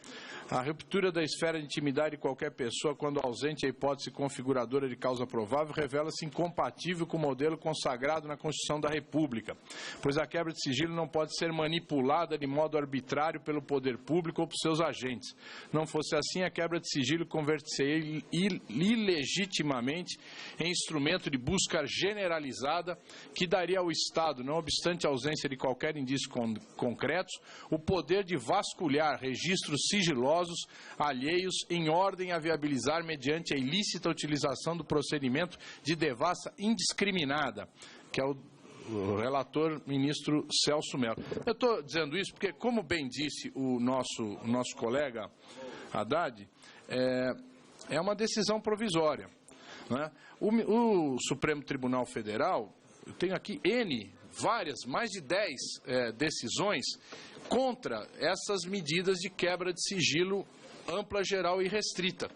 A ruptura da esfera de intimidade de qualquer pessoa, quando ausente a hipótese configuradora de causa provável, revela-se incompatível com o modelo consagrado na Constituição da República, pois a quebra de sigilo não pode ser manipulada de modo arbitrário pelo poder público ou por seus agentes. Não fosse assim, a quebra de sigilo converter-se ilegitimamente em instrumento de busca generalizada que daria ao Estado, não obstante a ausência de qualquer indício concreto, o poder de vasculhar registros sigilosos alheios em ordem a viabilizar mediante a ilícita utilização do procedimento de devassa indiscriminada, que é o relator ministro Celso Mello. Eu estou dizendo isso porque, como bem disse o nosso colega Haddad, é uma decisão provisória, né? O Supremo Tribunal Federal, eu tenho aqui mais de 10 decisões contra essas medidas de quebra de sigilo ampla, geral e restrita,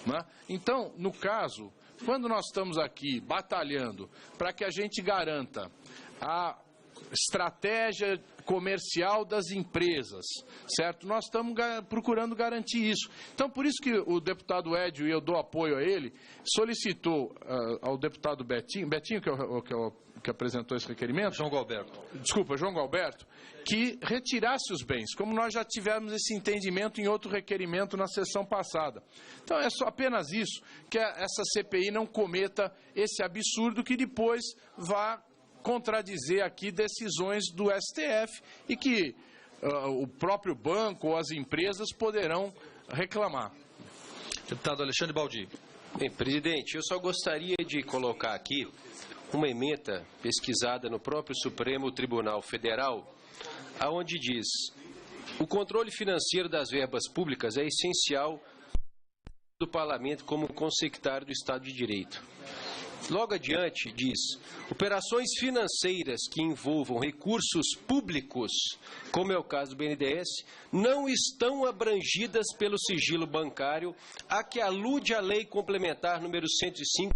né? Então, no caso, quando nós estamos aqui batalhando para que a gente garanta a estratégia comercial das empresas, certo? Nós estamos procurando garantir isso. Então, por isso que o deputado Edio, e eu dou apoio a ele, solicitou ao deputado Betinho, que apresentou esse requerimento? João Gualberto. Desculpa, João Gualberto, que retirasse os bens, como nós já tivemos esse entendimento em outro requerimento na sessão passada. Então, é só apenas isso, que essa CPI não cometa esse absurdo que depois vá contradizer aqui decisões do STF e que o próprio banco ou as empresas poderão reclamar. Deputado Alexandre Baldi. Bem, presidente, eu só gostaria de colocar aqui uma ementa pesquisada no próprio Supremo Tribunal Federal, aonde diz: o controle financeiro das verbas públicas é essencial do Parlamento como consectário do Estado de Direito. Logo adiante, diz: operações financeiras que envolvam recursos públicos, como é o caso do BNDES, não estão abrangidas pelo sigilo bancário a que alude a Lei Complementar número 105,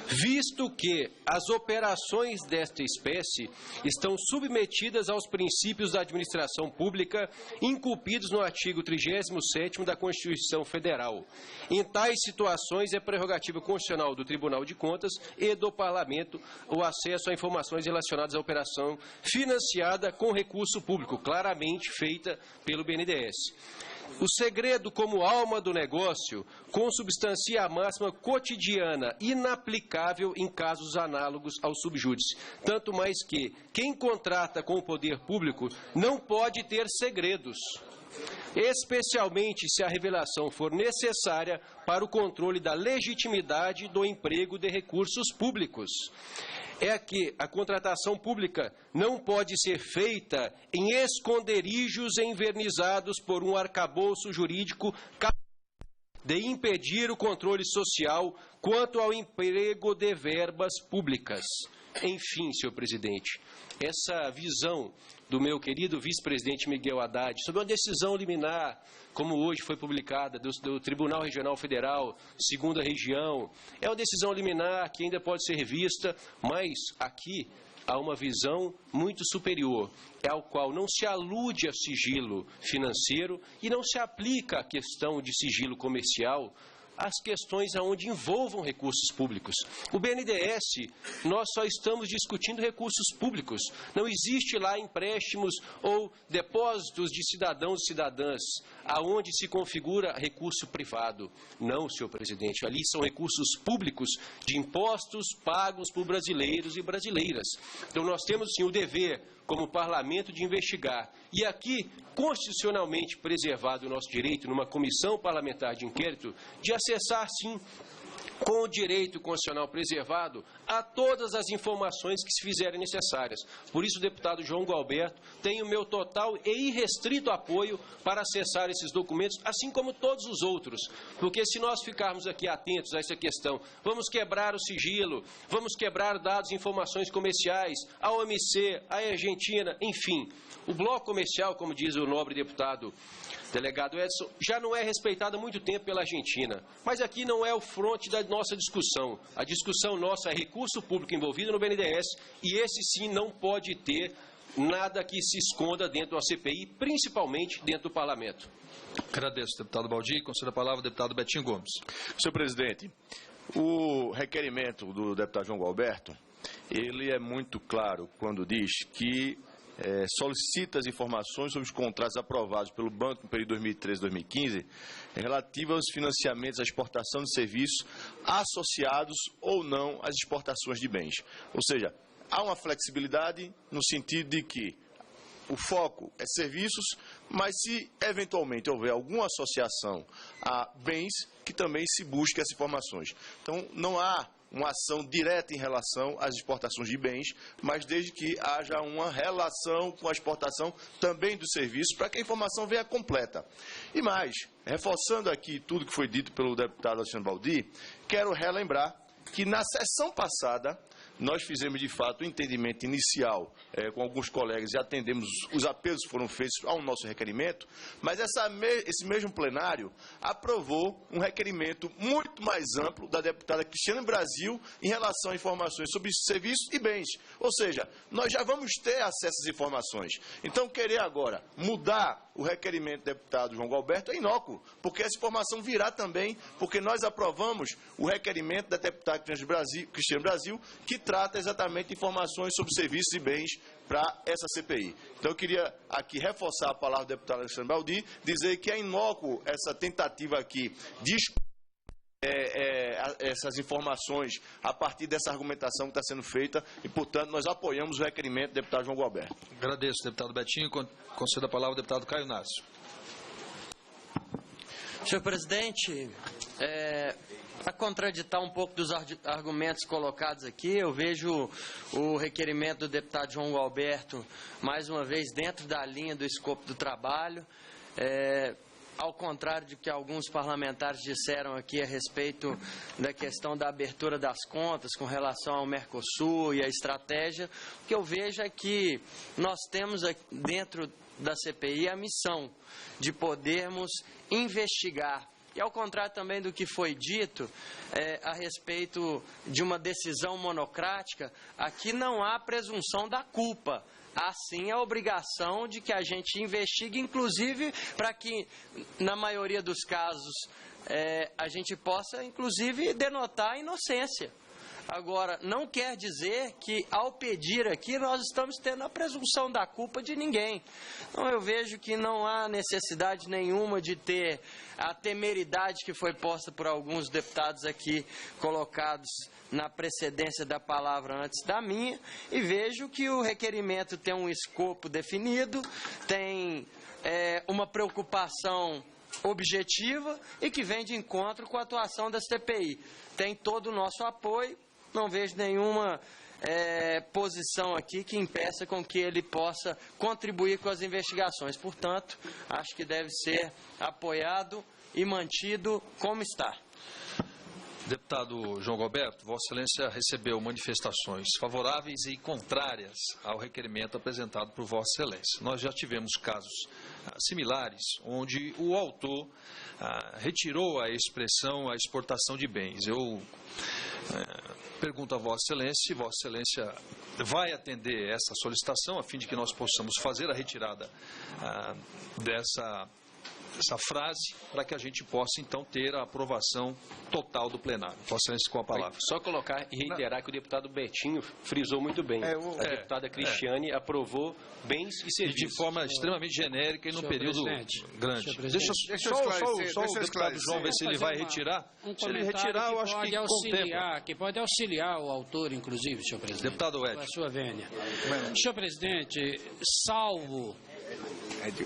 visto que as operações desta espécie estão submetidas aos princípios da administração pública incumbidos no artigo 37º da Constituição Federal. Em tais situações, é prerrogativa constitucional do Tribunal de Contas e do Parlamento o acesso a informações relacionadas à operação financiada com recurso público, claramente feita pelo BNDES. O segredo como alma do negócio consubstancia a máxima cotidiana, inaplicável em casos análogos ao subjúdice. Tanto mais que quem contrata com o poder público não pode ter segredos, especialmente se a revelação for necessária para o controle da legitimidade do emprego de recursos públicos. É que a contratação pública não pode ser feita em esconderijos envernizados por um arcabouço jurídico capaz de impedir o controle social quanto ao emprego de verbas públicas. Enfim, senhor presidente, essa visão do meu querido vice-presidente Miguel Haddad sobre uma decisão liminar, como hoje foi publicada, do Tribunal Regional Federal, segunda região, é uma decisão liminar que ainda pode ser revista, mas aqui há uma visão muito superior, ao qual não se alude a sigilo financeiro e não se aplica a questão de sigilo comercial as questões onde envolvam recursos públicos. O BNDES, nós só estamos discutindo recursos públicos. Não existe lá empréstimos ou depósitos de cidadãos e cidadãs, aonde se configura recurso privado. Não, senhor presidente, ali são recursos públicos de impostos pagos por brasileiros e brasileiras. Então nós temos, sim, o dever, como parlamento, de investigar. E aqui, constitucionalmente preservado o nosso direito, numa comissão parlamentar de inquérito, de acessar, sim, com o direito constitucional preservado, a todas as informações que se fizerem necessárias. Por isso, o deputado João Gualberto tem o meu total e irrestrito apoio para acessar esses documentos, assim como todos os outros. Porque se nós ficarmos aqui atentos a essa questão, vamos quebrar o sigilo, vamos quebrar dados e informações comerciais, a OMC, a Argentina, enfim. O bloco comercial, como diz o nobre deputado delegado Edson, já não é respeitado há muito tempo pela Argentina. Mas aqui não é o fronte da nossa discussão. A discussão nossa é recurso público envolvido no BNDES e esse sim não pode ter nada que se esconda dentro da CPI, principalmente dentro do Parlamento. Agradeço, deputado Baldi. Concedo a palavra ao deputado Betinho Gomes. Senhor presidente, o requerimento do deputado João Gualberto, ele é muito claro quando diz que solicita as informações sobre os contratos aprovados pelo Banco no período 2013-2015 relativos aos financiamentos à exportação de serviços associados ou não às exportações de bens. Ou seja, há uma flexibilidade no sentido de que o foco é serviços, mas se eventualmente houver alguma associação a bens, que também se busque essas informações. Então, não há uma ação direta em relação às exportações de bens, mas desde que haja uma relação com a exportação também dos serviços, para que a informação venha completa. E mais, reforçando aqui tudo que foi dito pelo deputado Alexandre Baldi, quero relembrar que na sessão passada nós fizemos, de fato, um entendimento inicial com alguns colegas e atendemos os apelos que foram feitos ao nosso requerimento, mas esse mesmo plenário aprovou um requerimento muito mais amplo da deputada Cristiane Brasil em relação a informações sobre serviços e bens. Ou seja, nós já vamos ter acesso às informações. Então, querer agora mudar o requerimento do deputado João Galberto é inócuo, porque essa informação virá também, porque nós aprovamos o requerimento da deputada Cristiane Brasil, que trata exatamente de informações sobre serviços e bens para essa CPI. Então, eu queria aqui reforçar a palavra do deputado Alexandre Baldi, dizer que é inócuo essa tentativa aqui de essas informações a partir dessa argumentação que está sendo feita e, portanto, nós apoiamos o requerimento do deputado João Galberto. Agradeço, deputado Betinho. Concedo a palavra ao deputado Caio Inácio. Senhor presidente, para contraditar um pouco dos argumentos colocados aqui, eu vejo o requerimento do deputado João Galberto, mais uma vez, dentro da linha do escopo do trabalho. Ao contrário do que alguns parlamentares disseram aqui a respeito da questão da abertura das contas com relação ao Mercosul e a estratégia, o que eu vejo é que nós temos dentro da CPI a missão de podermos investigar. E ao contrário também do que foi dito a respeito de uma decisão monocrática, aqui não há presunção da culpa. Assim, a obrigação de que a gente investigue, inclusive, para que, na maioria dos casos, a gente possa, inclusive, denotar a inocência. Agora, não quer dizer que, ao pedir aqui, nós estamos tendo a presunção da culpa de ninguém. Então, eu vejo que não há necessidade nenhuma de ter a temeridade que foi posta por alguns deputados aqui colocados na precedência da palavra antes da minha, e vejo que o requerimento tem um escopo definido, tem uma preocupação objetiva e que vem de encontro com a atuação da CPI. Tem todo o nosso apoio, não vejo nenhuma posição aqui que impeça com que ele possa contribuir com as investigações. Portanto, acho que deve ser apoiado e mantido como está. Deputado João Galberto, Vossa Excelência recebeu manifestações favoráveis e contrárias ao requerimento apresentado por Vossa Excelência. Nós já tivemos casos similares, onde o autor retirou a expressão a exportação de bens. Eu pergunto a Vossa Excelência se Vossa Excelência vai atender essa solicitação, a fim de que nós possamos fazer a retirada dessa frase, para que a gente possa, então, ter a aprovação total do plenário. Vossa Excelência, com a palavra. Só colocar e reiterar que o deputado Betinho frisou muito bem. A deputada Cristiane aprovou bens e serviços. E de forma extremamente genérica e num período grande. Deixa só o deputado João ver se ele vai retirar. Se ele retirar, eu acho que contempla. Que pode auxiliar o autor, inclusive, senhor presidente. Deputado Edson. Com a sua vênia. Senhor presidente, salvo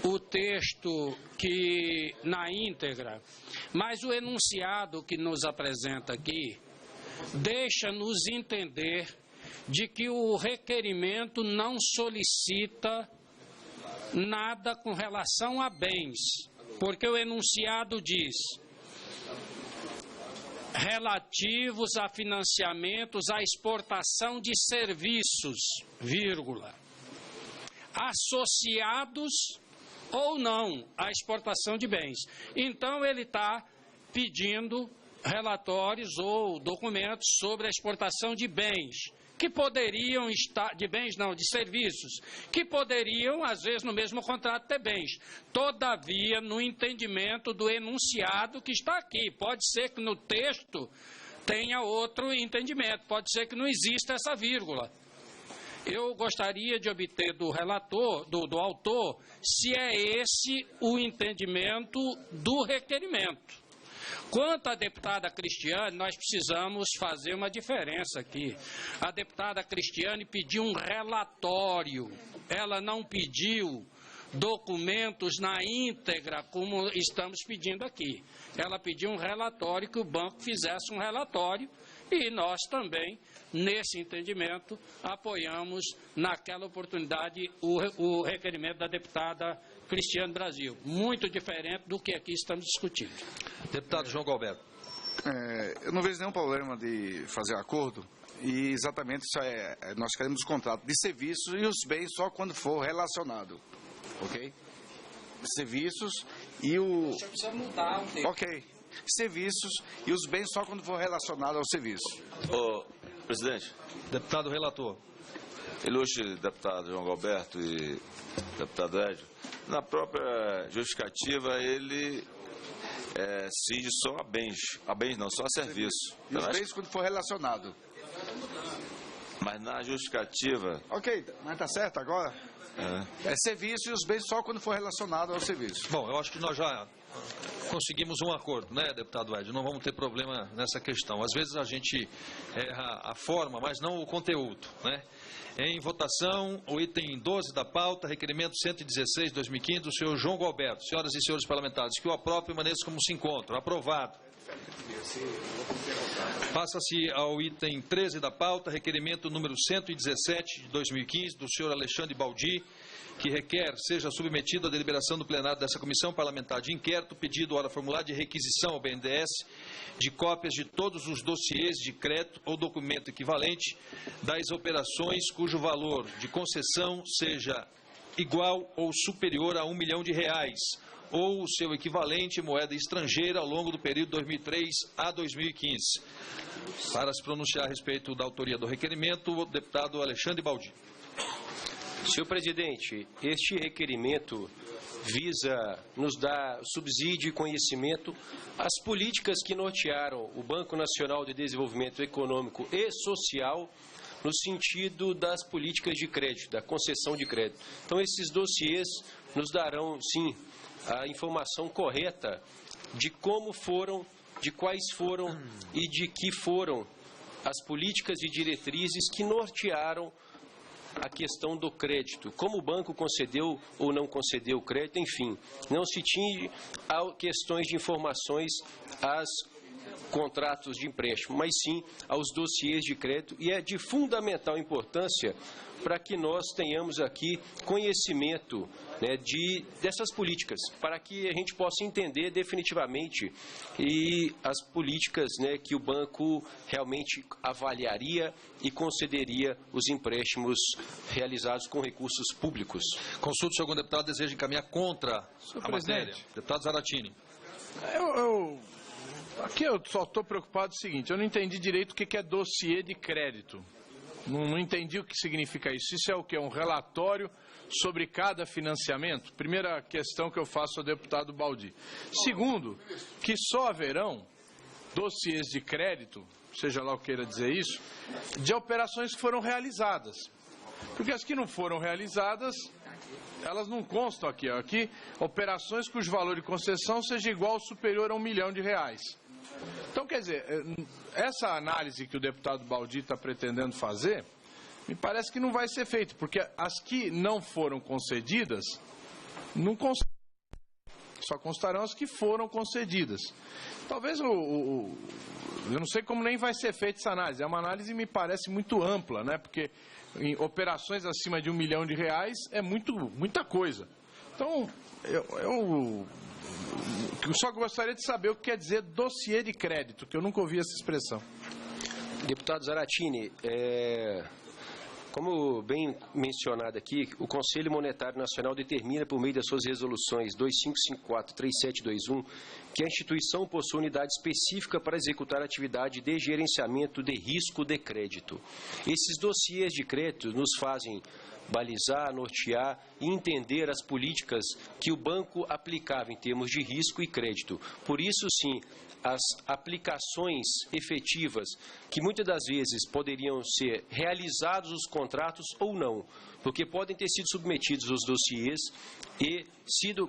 o texto que na íntegra, mas o enunciado que nos apresenta aqui deixa-nos entender de que o requerimento não solicita nada com relação a bens, porque o enunciado diz relativos a financiamentos à exportação de serviços, vírgula, associados ou não à exportação de bens. Então, ele está pedindo relatórios ou documentos sobre a exportação de bens, que poderiam estar, de bens não, de serviços, que poderiam, às vezes, no mesmo contrato ter bens. Todavia, no entendimento do enunciado que está aqui, pode ser que no texto tenha outro entendimento, pode ser que não exista essa vírgula. Eu gostaria de obter do relator, do autor, se é esse o entendimento do requerimento. Quanto à deputada Cristiane, nós precisamos fazer uma diferença aqui. A deputada Cristiane pediu um relatório, ela não pediu documentos na íntegra, como estamos pedindo aqui. Ela pediu um relatório, que o banco fizesse um relatório, e nós também, nesse entendimento, apoiamos naquela oportunidade o requerimento da deputada Cristiane Brasil. Muito diferente do que aqui estamos discutindo. Deputado João Galberto. Eu não vejo nenhum problema de fazer acordo E exatamente isso nós queremos contrato de serviços e os bens só quando for relacionado, ok? Serviços e o... Precisa mudar o texto. Ok. Serviços e os bens só quando for relacionado ao serviço. Ô, presidente. Deputado relator. Ilustre deputado João Galberto e deputado Edio, na própria justificativa ele cede só a bens não, só a serviço. E os bens quando for relacionado. Mas na justificativa... Ok, mas tá certo agora? É serviço e os bens só quando for relacionado ao serviço. Bom, eu acho que nós já conseguimos um acordo, né, deputado Edio? Não vamos ter problema nessa questão. Às vezes a gente erra a forma, mas não o conteúdo, né? Em votação, o item 12 da pauta, requerimento 116/2015 do senhor João Galberto. Senhoras e senhores parlamentares, que o aprove permaneça como se encontra. Aprovado. Passa-se ao item 13 da pauta, requerimento número 117/2015 do senhor Alexandre Baldi, que requer seja submetido à deliberação do plenário dessa comissão parlamentar de inquérito, pedido hora formular de requisição ao BNDES de cópias de todos os dossiês de crédito ou documento equivalente das operações cujo valor de concessão seja igual ou superior a R$1 milhão, ou o seu equivalente em moeda estrangeira ao longo do período 2003 a 2015. Para se pronunciar a respeito da autoria do requerimento, o deputado Alexandre Baldi. Senhor presidente, este requerimento visa nos dar subsídio e conhecimento às políticas que nortearam o Banco Nacional de Desenvolvimento Econômico e Social no sentido das políticas de crédito, da concessão de crédito. Então, esses dossiês nos darão, sim, a informação correta de como foram, de quais foram e de que foram as políticas e diretrizes que nortearam a questão do crédito, como o banco concedeu ou não concedeu o crédito, enfim, não se tinge a questões de informações às contratos de empréstimo, mas sim aos dossiês de crédito, e é de fundamental importância para que nós tenhamos aqui conhecimento, né, dessas políticas, para que a gente possa entender definitivamente e as políticas, né, que o banco realmente avaliaria e concederia os empréstimos realizados com recursos públicos. Consulto se algum deputado deseja encaminhar contra a matéria. Deputado Zaratini. Aqui eu só estou preocupado com o seguinte, eu não entendi direito o que é dossiê de crédito. Não entendi o que significa isso. Isso é o quê? Um relatório sobre cada financiamento? Primeira questão que eu faço ao deputado Baldi. Segundo, que só haverão dossiês de crédito, seja lá o que queira dizer isso, de operações que foram realizadas. Porque as que não foram realizadas, elas não constam aqui. Aqui, operações cujo valor de concessão seja igual ou superior a R$1 milhão. Então, quer dizer, essa análise que o deputado Baldi está pretendendo fazer, me parece que não vai ser feita, porque as que não foram concedidas, só constarão as que foram concedidas. Talvez eu não sei como nem vai ser feita essa análise. É uma análise, me parece, muito ampla, né? Porque em operações acima de R$1 milhão é muita coisa. Então, eu só gostaria de saber o que quer dizer dossiê de crédito, que eu nunca ouvi essa expressão. Deputado Zaratini, como bem mencionado aqui, o Conselho Monetário Nacional determina, por meio das suas resoluções 2554 e 3721, que a instituição possui unidade específica para executar a atividade de gerenciamento de risco de crédito. Esses dossiês de crédito nos fazem balizar, nortear e entender as políticas que o banco aplicava em termos de risco e crédito. Por isso, sim, as aplicações efetivas, que muitas das vezes poderiam ser realizados os contratos ou não, porque podem ter sido submetidos os dossiês e sido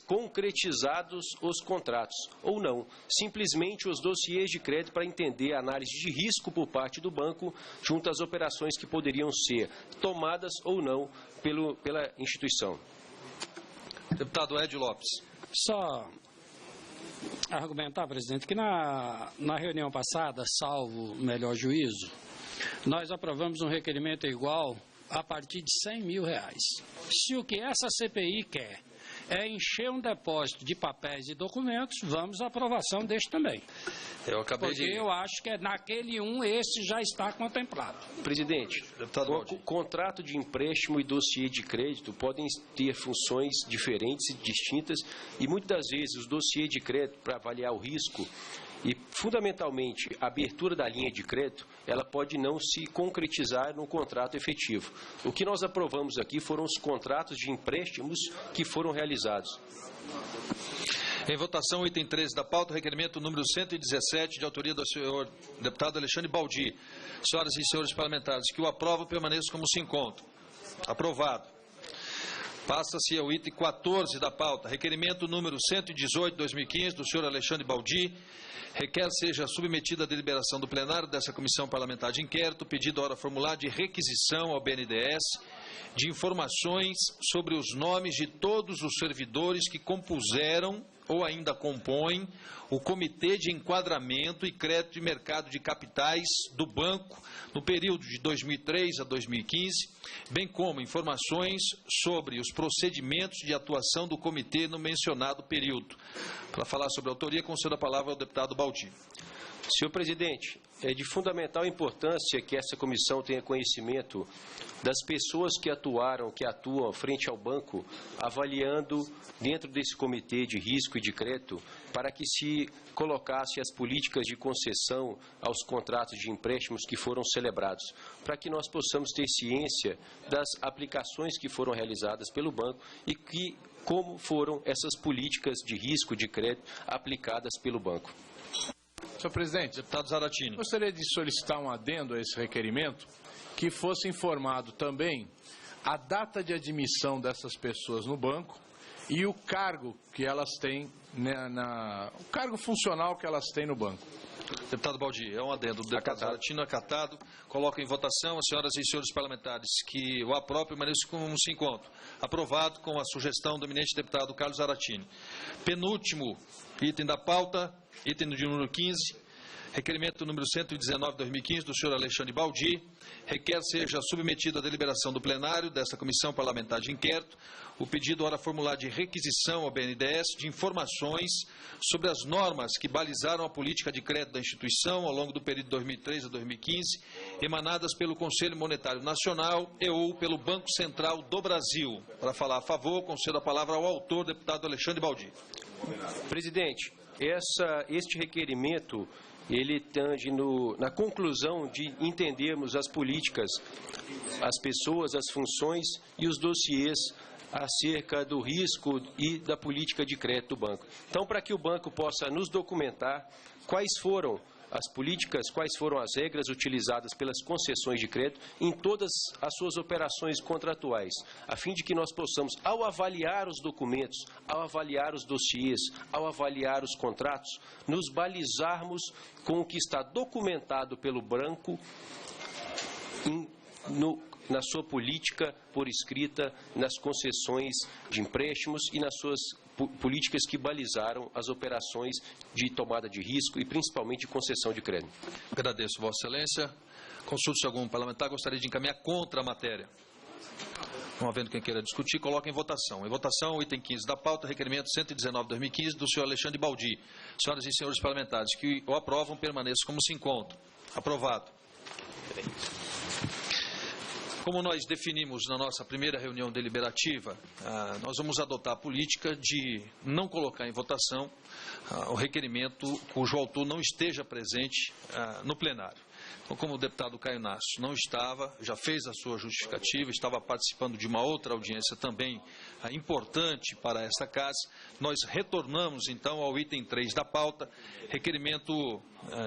concretizados os contratos, ou não. Simplesmente os dossiês de crédito para entender a análise de risco por parte do banco junto às operações que poderiam ser tomadas ou não pela instituição. Deputado Edio Lopes. Só argumentar, presidente, que na reunião passada, salvo melhor juízo, nós aprovamos um requerimento igual a partir de R$100 mil. Se o que essa CPI quer é encher um depósito de papéis e documentos, vamos à aprovação deste também. Porque eu acho que naquele esse já está contemplado. Presidente, o contrato de empréstimo e dossiê de crédito podem ter funções diferentes e distintas e muitas das vezes os dossiês de crédito para avaliar o risco e, fundamentalmente, a abertura da linha de crédito, ela pode não se concretizar no contrato efetivo. O que nós aprovamos aqui foram os contratos de empréstimos que foram realizados. Em votação, o item 13 da pauta, requerimento número 117, de autoria do senhor deputado Alexandre Baldi. Senhoras e senhores parlamentares, que o aprovam, permaneçam como se encontram. Aprovado. Passa-se ao item 14 da pauta, requerimento número 118 de 2015, do senhor Alexandre Baldi. Requer seja submetida à deliberação do plenário dessa comissão parlamentar de inquérito, pedido hora formular de requisição ao BNDES de informações sobre os nomes de todos os servidores que compuseram ou ainda compõem o Comitê de Enquadramento e Crédito de Mercado de Capitais do Banco no período de 2003 a 2015, bem como informações sobre os procedimentos de atuação do comitê no mencionado período. Para falar sobre a autoria, concedo a palavra ao deputado Baldi. Senhor presidente, é de fundamental importância que essa comissão tenha conhecimento das pessoas que atuam frente ao banco, avaliando dentro desse comitê de risco e de crédito, para que se colocasse as políticas de concessão aos contratos de empréstimos que foram celebrados, para que nós possamos ter ciência das aplicações que foram realizadas pelo banco e como foram essas políticas de risco de crédito aplicadas pelo banco. Senhor presidente, deputado Zaratini, gostaria de solicitar um adendo a esse requerimento, que fosse informado também a data de admissão dessas pessoas no banco e o cargo que elas têm, o cargo funcional que elas têm no banco. Deputado Baldi, é um adendo do deputado Zaratini, acatado. Coloco em votação, as senhoras e senhores parlamentares, que o apróprio permaneça como se encontra. Aprovado com a sugestão do eminente deputado Carlos Zaratini. Penúltimo item da pauta, item de número 15, requerimento número 119 de 2015, do senhor Alexandre Baldi. Requer seja submetido à deliberação do plenário dessa comissão parlamentar de inquérito o pedido hora formular de requisição ao BNDES de informações sobre as normas que balizaram a política de crédito da instituição ao longo do período de 2003 a 2015, emanadas pelo Conselho Monetário Nacional e ou pelo Banco Central do Brasil. Para falar a favor, concedo a palavra ao autor, deputado Alexandre Baldi. Presidente, este requerimento ele tange na conclusão de entendermos as políticas, as pessoas, as funções e os dossiês acerca do risco e da política de crédito do banco. Então, para que o banco possa nos documentar quais foram as políticas, quais foram as regras utilizadas pelas concessões de crédito em todas as suas operações contratuais, a fim de que nós possamos, ao avaliar os documentos, ao avaliar os dossiês, ao avaliar os contratos, nos balizarmos com o que está documentado pelo banco na sua política por escrita, nas concessões de empréstimos e nas suas políticas que balizaram as operações de tomada de risco e principalmente de concessão de crédito. Agradeço, Vossa Excelência. Consulto se algum parlamentar gostaria de encaminhar contra a matéria. Não havendo quem queira discutir, coloca em votação. Em votação, o item 15 da pauta, requerimento 119 de 2015, do senhor Alexandre Baldi. Senhoras e senhores parlamentares que o aprovam, permaneçam como se encontram. Aprovado. Como nós definimos na nossa primeira reunião deliberativa, nós vamos adotar a política de não colocar em votação o requerimento cujo autor não esteja presente no plenário. Então, como o deputado Caio Nasso não estava, já fez a sua justificativa, estava participando de uma outra audiência também importante para esta casa, nós retornamos então ao item 3 da pauta, requerimento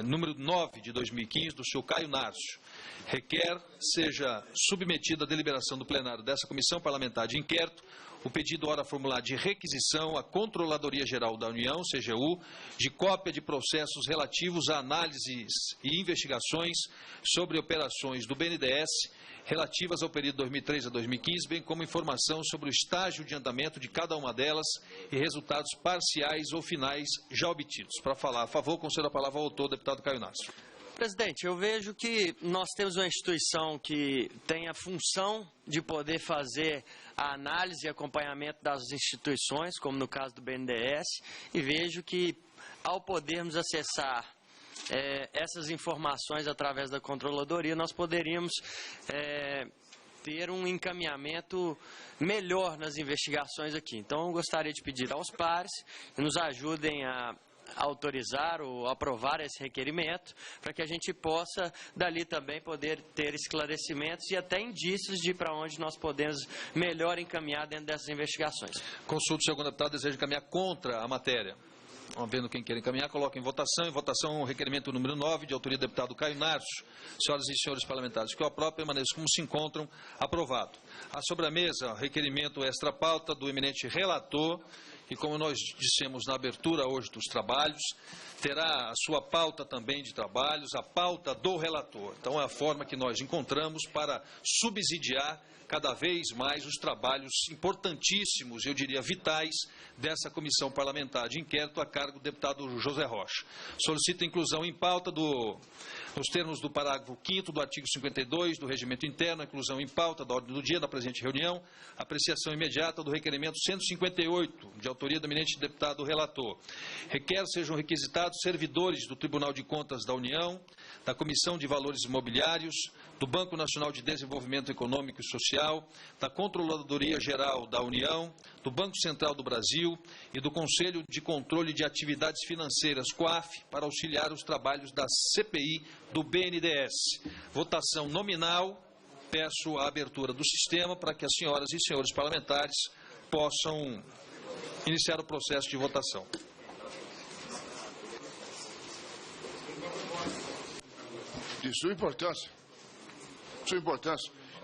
número 9 de 2015, do senhor Caio Nasso. Requer seja submetido à deliberação do plenário dessa comissão parlamentar de inquérito o pedido hora formular de requisição à Controladoria Geral da União, CGU, de cópia de processos relativos a análises e investigações sobre operações do BNDES relativas ao período 2003 a 2015, bem como informação sobre o estágio de andamento de cada uma delas e resultados parciais ou finais já obtidos. Para falar a favor, concedo a palavra ao autor, deputado Caio Nasso. Presidente, eu vejo que nós temos uma instituição que tem a função de poder fazer a análise e acompanhamento das instituições, como no caso do BNDES, e vejo que ao podermos acessar essas informações através da controladoria, nós poderíamos ter um encaminhamento melhor nas investigações aqui. Então, eu gostaria de pedir aos pares que nos ajudem a autorizar ou aprovar esse requerimento, para que a gente possa, dali também, poder ter esclarecimentos e até indícios de para onde nós podemos melhor encaminhar dentro dessas investigações. Consulto o senhor deputado, deseja encaminhar contra a matéria. Vendo quem quer encaminhar, coloca em votação. Em votação, o requerimento número 9, de autoria do deputado Caio Narcio. Senhoras e senhores parlamentares, que o aprovam, permaneçam como se encontram, aprovado. A sobre a mesa, requerimento extra-pauta do eminente relator, e como nós dissemos na abertura hoje dos trabalhos, terá a sua pauta também de trabalhos, a pauta do relator. Então, é a forma que nós encontramos para subsidiar cada vez mais os trabalhos importantíssimos, eu diria vitais, dessa comissão parlamentar de inquérito a cargo do deputado José Rocha. Solicito a inclusão em pauta nos termos do parágrafo 5º do artigo 52 do Regimento Interno, a inclusão em pauta da ordem do dia da presente reunião, apreciação imediata do requerimento 158, de autoria do eminente deputado relator. Requer sejam requisitados servidores do Tribunal de Contas da União, da Comissão de Valores Imobiliários, do Banco Nacional de Desenvolvimento Econômico e Social, da Controladoria Geral da União, do Banco Central do Brasil e do Conselho de Controle de Atividades Financeiras, COAF, para auxiliar os trabalhos da CPI do BNDES. Votação nominal. Peço a abertura do sistema para que as senhoras e senhores parlamentares possam iniciar o processo de votação. De sua importância.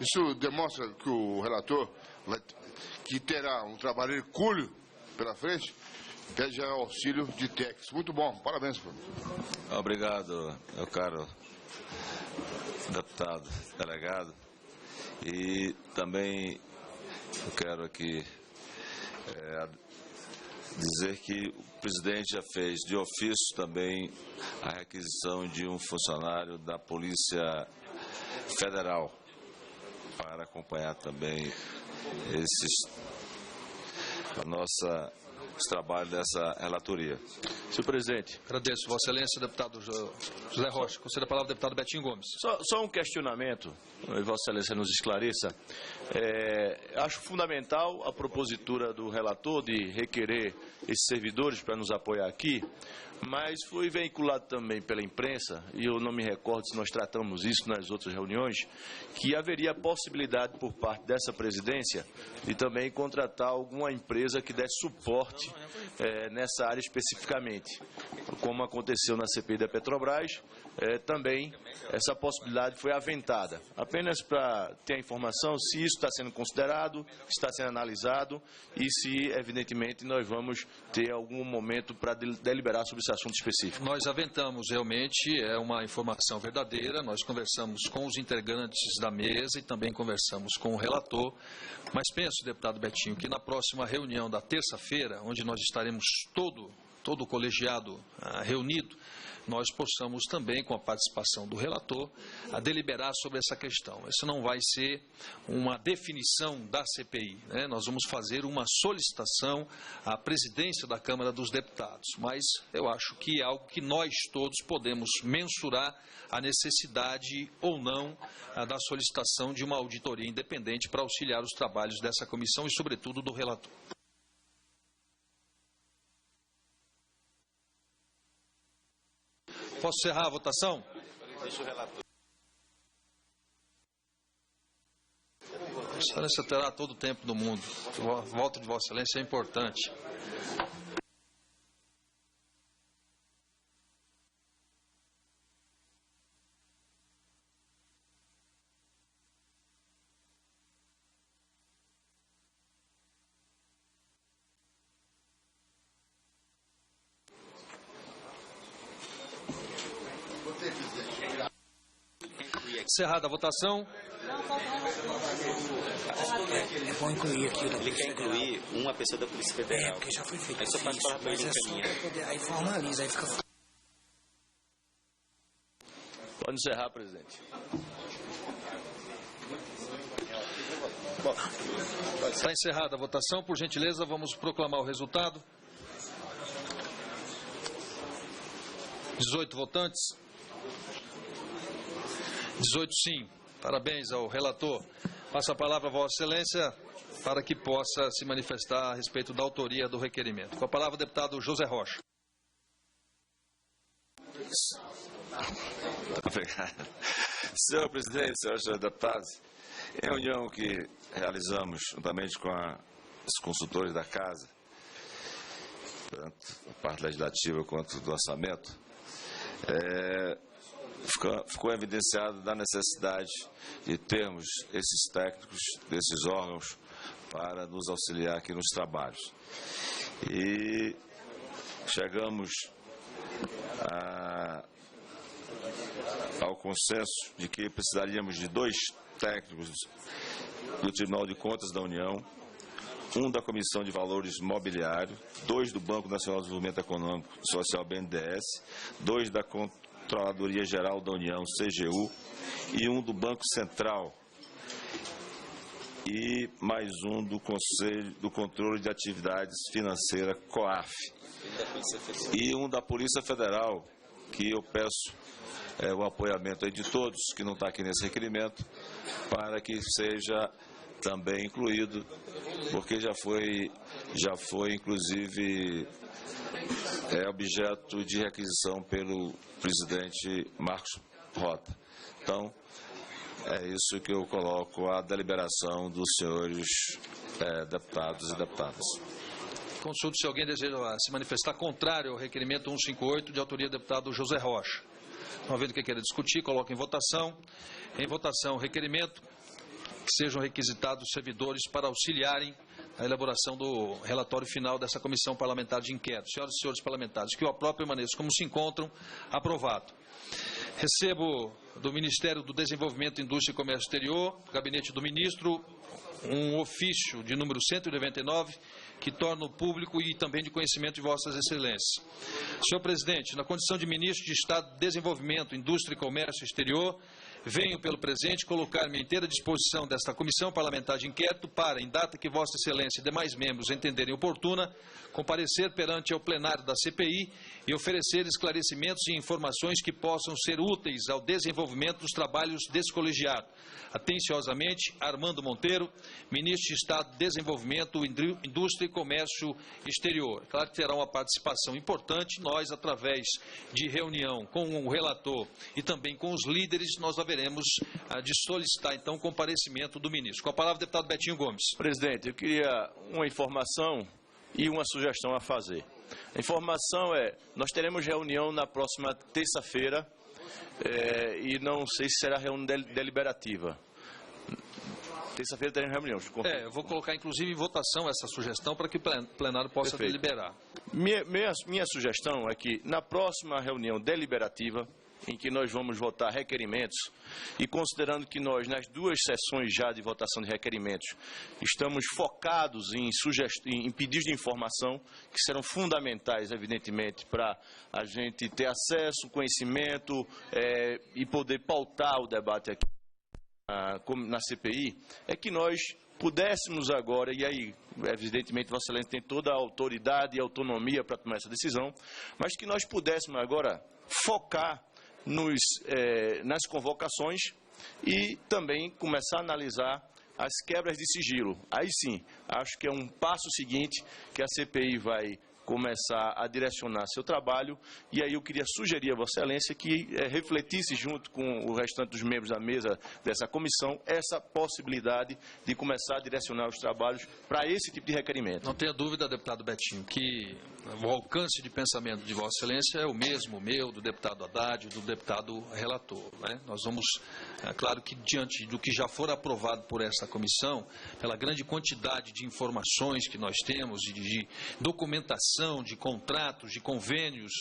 Isso demonstra que o relator que terá um trabalho hercúleo pela frente, pede auxílio de técnicos. Muito bom, parabéns. Obrigado, meu caro deputado delegado. E também eu quero aqui dizer que o presidente já fez de ofício também a requisição de um funcionário da Polícia Federal para acompanhar também os trabalhos dessa relatoria. Senhor presidente. Agradeço. Vossa Excelência, deputado José Rocha. Concedo a palavra ao deputado Betinho Gomes. Só um questionamento, e Vossa Excelência nos esclareça. Acho fundamental a propositura do relator de requerer esses servidores para nos apoiar aqui, mas foi veiculado também pela imprensa, e eu não me recordo se nós tratamos isso nas outras reuniões, que haveria a possibilidade por parte dessa presidência de também contratar alguma empresa que desse suporte nessa área especificamente. Como aconteceu na CPI da Petrobras, também essa possibilidade foi aventada. Apenas para ter a informação se isso está sendo considerado, está sendo analisado e se, evidentemente, nós vamos ter algum momento para deliberar sobre esse assunto específico. Nós aventamos realmente, é uma informação verdadeira, nós conversamos com os integrantes da mesa e também conversamos com o relator, mas penso, deputado Betinho, que na próxima reunião da terça-feira, onde nós estaremos todo o colegiado reunido, nós possamos também, com a participação do relator, a deliberar sobre essa questão. Isso não vai ser uma definição da CPI, né? Nós vamos fazer uma solicitação à presidência da Câmara dos Deputados, mas eu acho que é algo que nós todos podemos mensurar a necessidade ou não da solicitação de uma auditoria independente para auxiliar os trabalhos dessa comissão e, sobretudo, do relator. Posso encerrar a votação? Deixa o relator. Vossa Excelência terá todo o tempo do mundo. O voto de Vossa Excelência é importante. Encerrada a votação. É bom incluir aqui. Ele quer incluir uma pessoa da Polícia Federal. Porque já foi feito. Aí só faz para ele encaminhar. Aí formaliza, aí fica... Pode encerrar, presidente. Está encerrada a votação. Por gentileza, vamos proclamar o resultado. 18 votantes. 18 sim. Parabéns ao relator. Passo a palavra a Vossa Excelência para que possa se manifestar a respeito da autoria do requerimento. Com a palavra o deputado José Rocha. Obrigado. Senhor presidente, senhores deputados, em reunião que realizamos juntamente com os consultores da Casa, tanto a parte legislativa quanto do orçamento, ficou evidenciado da necessidade de termos esses técnicos desses órgãos para nos auxiliar aqui nos trabalhos. E chegamos ao consenso de que precisaríamos de 2 técnicos do Tribunal de Contas da União, 1 da Comissão de Valores Mobiliário, 2 do Banco Nacional de Desenvolvimento Econômico e Social, BNDES, 2 da Controladoria Geral da União, CGU, e 1 do Banco Central, e mais 1 do Conselho do Controle de Atividades Financeiras, COAF, e 1 da Polícia Federal, que eu peço o apoiamento aí de todos, que não está aqui nesse requerimento, para que seja também incluído, porque já foi inclusive objeto de requisição pelo presidente Marcos Rota. Então, é isso que eu coloco à deliberação dos senhores deputados e deputadas. Consulto se alguém deseja se manifestar contrário ao requerimento 158, de autoria do deputado José Rocha. Não havendo o que queira discutir, coloco em votação. Em votação, o requerimento que sejam requisitados servidores para auxiliarem a elaboração do relatório final dessa comissão parlamentar de inquérito. Senhoras e senhores parlamentares, que o próprio permaneça como se encontram, aprovado. Recebo do Ministério do Desenvolvimento, Indústria e Comércio Exterior, gabinete do ministro, um ofício de número 199, que torna público e também de conhecimento de Vossas Excelências. Senhor presidente, na condição de ministro de Estado de Desenvolvimento, Indústria e Comércio Exterior, venho, pelo presente, colocar-me à inteira disposição desta comissão parlamentar de inquérito para, em data que Vossa Excelência e demais membros entenderem oportuna, comparecer perante ao plenário da CPI e oferecer esclarecimentos e informações que possam ser úteis ao desenvolvimento dos trabalhos desse colegiado. Atenciosamente, Armando Monteiro, Ministro de Estado de Desenvolvimento, Indústria e Comércio Exterior. Claro que terá uma participação importante. Nós, através de reunião com o relator e também com os líderes, nós haveremos de solicitar, então, o comparecimento do ministro. Com a palavra, o deputado Betinho Gomes. Presidente, eu queria uma informação e uma sugestão a fazer. A informação é, nós teremos reunião na próxima terça-feira, e não sei se será reunião deliberativa. Terça-feira teremos reunião. Eu vou colocar, inclusive, em votação essa sugestão para que o plenário possa deliberar. Minha sugestão é que, na próxima reunião deliberativa, em que nós vamos votar requerimentos, e considerando que nós, nas 2 sessões já de votação de requerimentos, estamos focados em pedidos de informação, que serão fundamentais, evidentemente, para a gente ter acesso, conhecimento e poder pautar o debate aqui na CPI, é que nós pudéssemos agora, e aí, evidentemente, Vossa Excelência tem toda a autoridade e autonomia para tomar essa decisão, mas que nós pudéssemos agora focar nas convocações e também começar a analisar as quebras de sigilo. Aí sim, acho que é um passo seguinte que a CPI vai começar a direcionar seu trabalho, e aí eu queria sugerir a Vossa Excelência que refletisse junto com o restante dos membros da mesa dessa comissão essa possibilidade de começar a direcionar os trabalhos para esse tipo de requerimento. Não tenha dúvida, deputado Betinho, que o alcance de pensamento de Vossa Excelência é o mesmo meu, do deputado Haddad, do deputado relator, né? Nós vamos, claro que diante do que já for aprovado por essa comissão, pela grande quantidade de informações que nós temos, de documentação, de contratos, de convênios,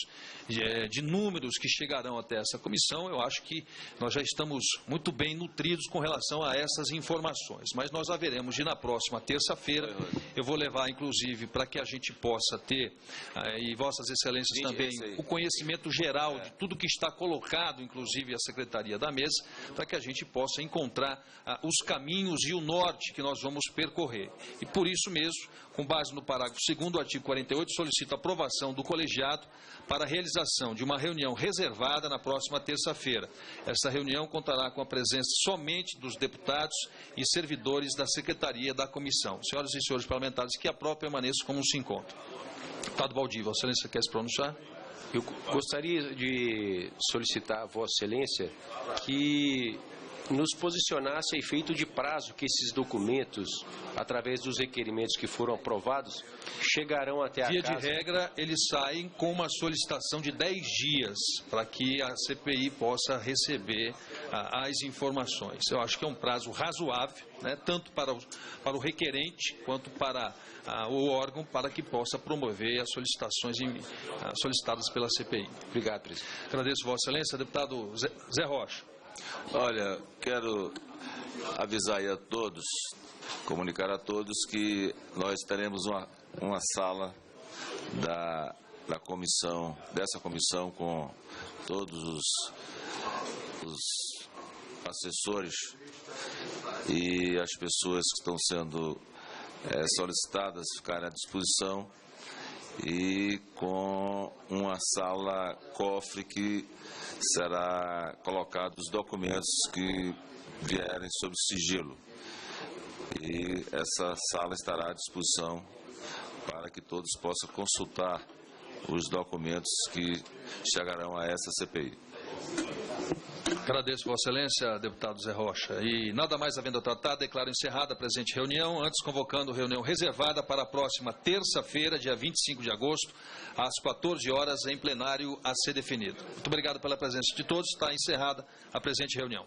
de números que chegarão até essa comissão, eu acho que nós já estamos muito bem nutridos com relação a essas informações. Mas nós haveremos de, na próxima terça-feira, eu vou levar, inclusive, para que a gente possa ter e Vossas Excelências também o conhecimento geral de tudo que está colocado, inclusive a Secretaria da Mesa, para que a gente possa encontrar os caminhos e o norte que nós vamos percorrer. E por isso mesmo, com base no parágrafo 2º do artigo 48, solicito a aprovação do colegiado para a realização de uma reunião reservada na próxima terça-feira. Essa reunião contará com a presença somente dos deputados e servidores da Secretaria da Comissão. Senhoras e senhores parlamentares, que aprovam permaneçam como se encontram. Deputado Baldi, Vossa Excelência quer se pronunciar? Eu gostaria de solicitar a Vossa Excelência que nos posicionasse a efeito de prazo que esses documentos, através dos requerimentos que foram aprovados, chegarão até a casa. Via de regra, eles saem com uma solicitação de 10 dias para que a CPI possa receber as informações. Eu acho que é um prazo razoável, né, tanto para o requerente quanto para o órgão, para que possa promover as solicitações solicitadas pela CPI. Obrigado, presidente. Agradeço, Vossa Excelência. Deputado Zé Rocha. Olha, quero avisar aí a todos, comunicar a todos que nós teremos uma sala da comissão, dessa comissão, com todos os assessores e as pessoas que estão sendo solicitadas ficarem à disposição, e com uma sala cofre que será colocado os documentos que vierem sob sigilo. E essa sala estará à disposição para que todos possam consultar os documentos que chegarão a essa CPI. Agradeço, Vossa Excelência, deputado Zé Rocha. E nada mais havendo a tratar, declaro encerrada a presente reunião, antes convocando reunião reservada para a próxima terça-feira, dia 25 de agosto, às 14 horas, em plenário a ser definido. Muito obrigado pela presença de todos. Está encerrada a presente reunião.